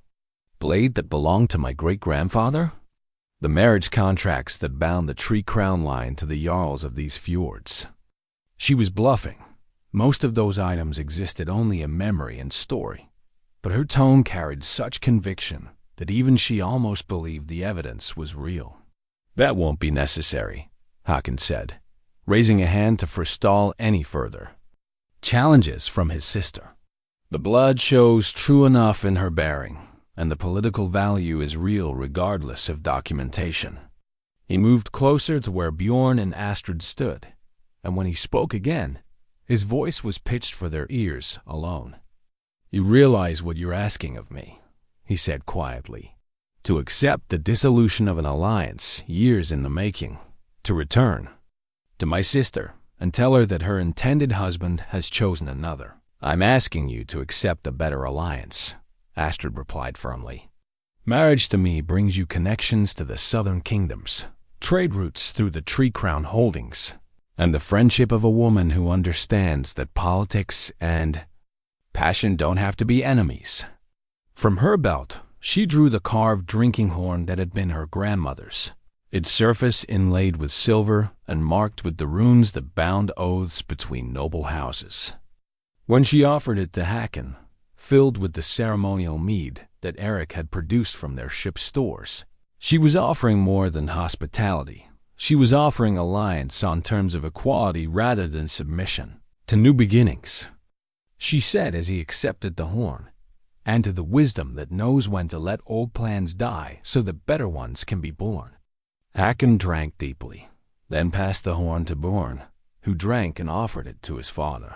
blade that belonged to my great-grandfather? The marriage contracts that bound the Tree Crown line to the jarls of these fjords? She was bluffing. Most of those items existed only in memory and story, but her tone carried such conviction that even she almost believed the evidence was real. That won't be necessary, Hakon said, raising a hand to forestall any further challenges from his sister. The blood shows true enough in her bearing, and the political value is real regardless of documentation. He moved closer to where Bjorn and Astrid stood, and when he spoke again, his voice was pitched for their ears alone. You realize what you're asking of me, he said quietly. To accept the dissolution of an alliance years in the making, to return to my sister and tell her that her intended husband has chosen another. I'm asking you to accept a better alliance, Astrid replied firmly. Marriage to me brings you connections to the southern kingdoms, trade routes through the Tree Crown holdings, and the friendship of a woman who understands that politics and passion don't have to be enemies. From her belt, she drew the carved drinking horn that had been her grandmother's, its surface inlaid with silver and marked with the runes that bound oaths between noble houses. When she offered it to Hakon, filled with the ceremonial mead that Eric had produced from their ship's stores, she was offering more than hospitality. She was offering alliance on terms of equality rather than submission, to new beginnings, she said as he accepted the horn, and to the wisdom that knows when to let old plans die so that better ones can be born. Hakon drank deeply, then passed the horn to Bjorn, who drank and offered it to his father.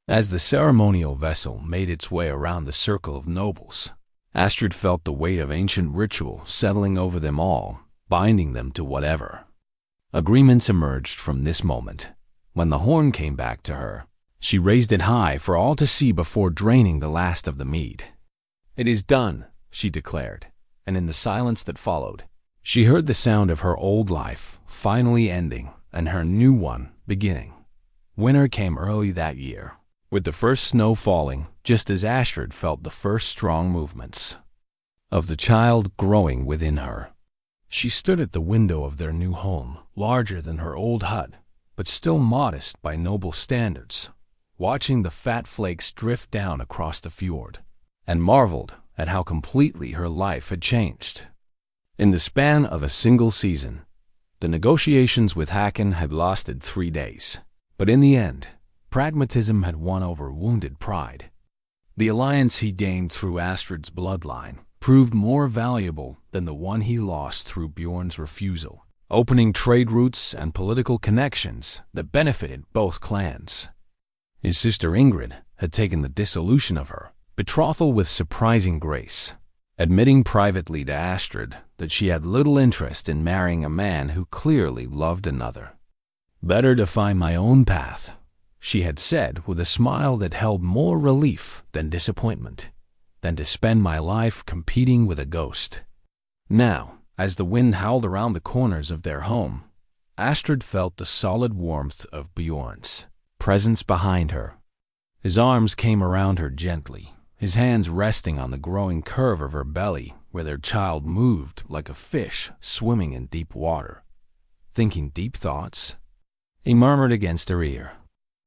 As the ceremonial vessel made its way around the circle of nobles, Astrid felt the weight of ancient ritual settling over them all, binding them to whatever. Agreements emerged from this moment. When the horn came back to her, she raised it high for all to see before draining the last of the mead. "It is done," she declared, and in the silence that followed, she heard the sound of her old life finally ending and her new one beginning. Winter came early that year, with the first snow falling just as Astrid felt the first strong movements of the child growing within her. She stood at the window of their new home, larger than her old hut, but still modest by noble standards, watching the fat flakes drift down across the fjord, and marveled at how completely her life had changed. In the span of a single season, the negotiations with Håkon had lasted 3 days, but in the end, pragmatism had won over wounded pride. The alliance he gained through Astrid's bloodline proved more valuable than the one he lost through Bjorn's refusal, opening trade routes and political connections that benefited both clans. His sister Ingrid had taken the dissolution of her betrothal with surprising grace, admitting privately to Astrid that she had little interest in marrying a man who clearly loved another. "Better to find my own path," she had said with a smile that held more relief than disappointment, than to spend my life competing with a ghost. Now, as the wind howled around the corners of their home, Astrid felt the solid warmth of Bjorn's presence behind her. His arms came around her gently, his hands resting on the growing curve of her belly where their child moved like a fish swimming in deep water, thinking deep thoughts. He murmured against her ear,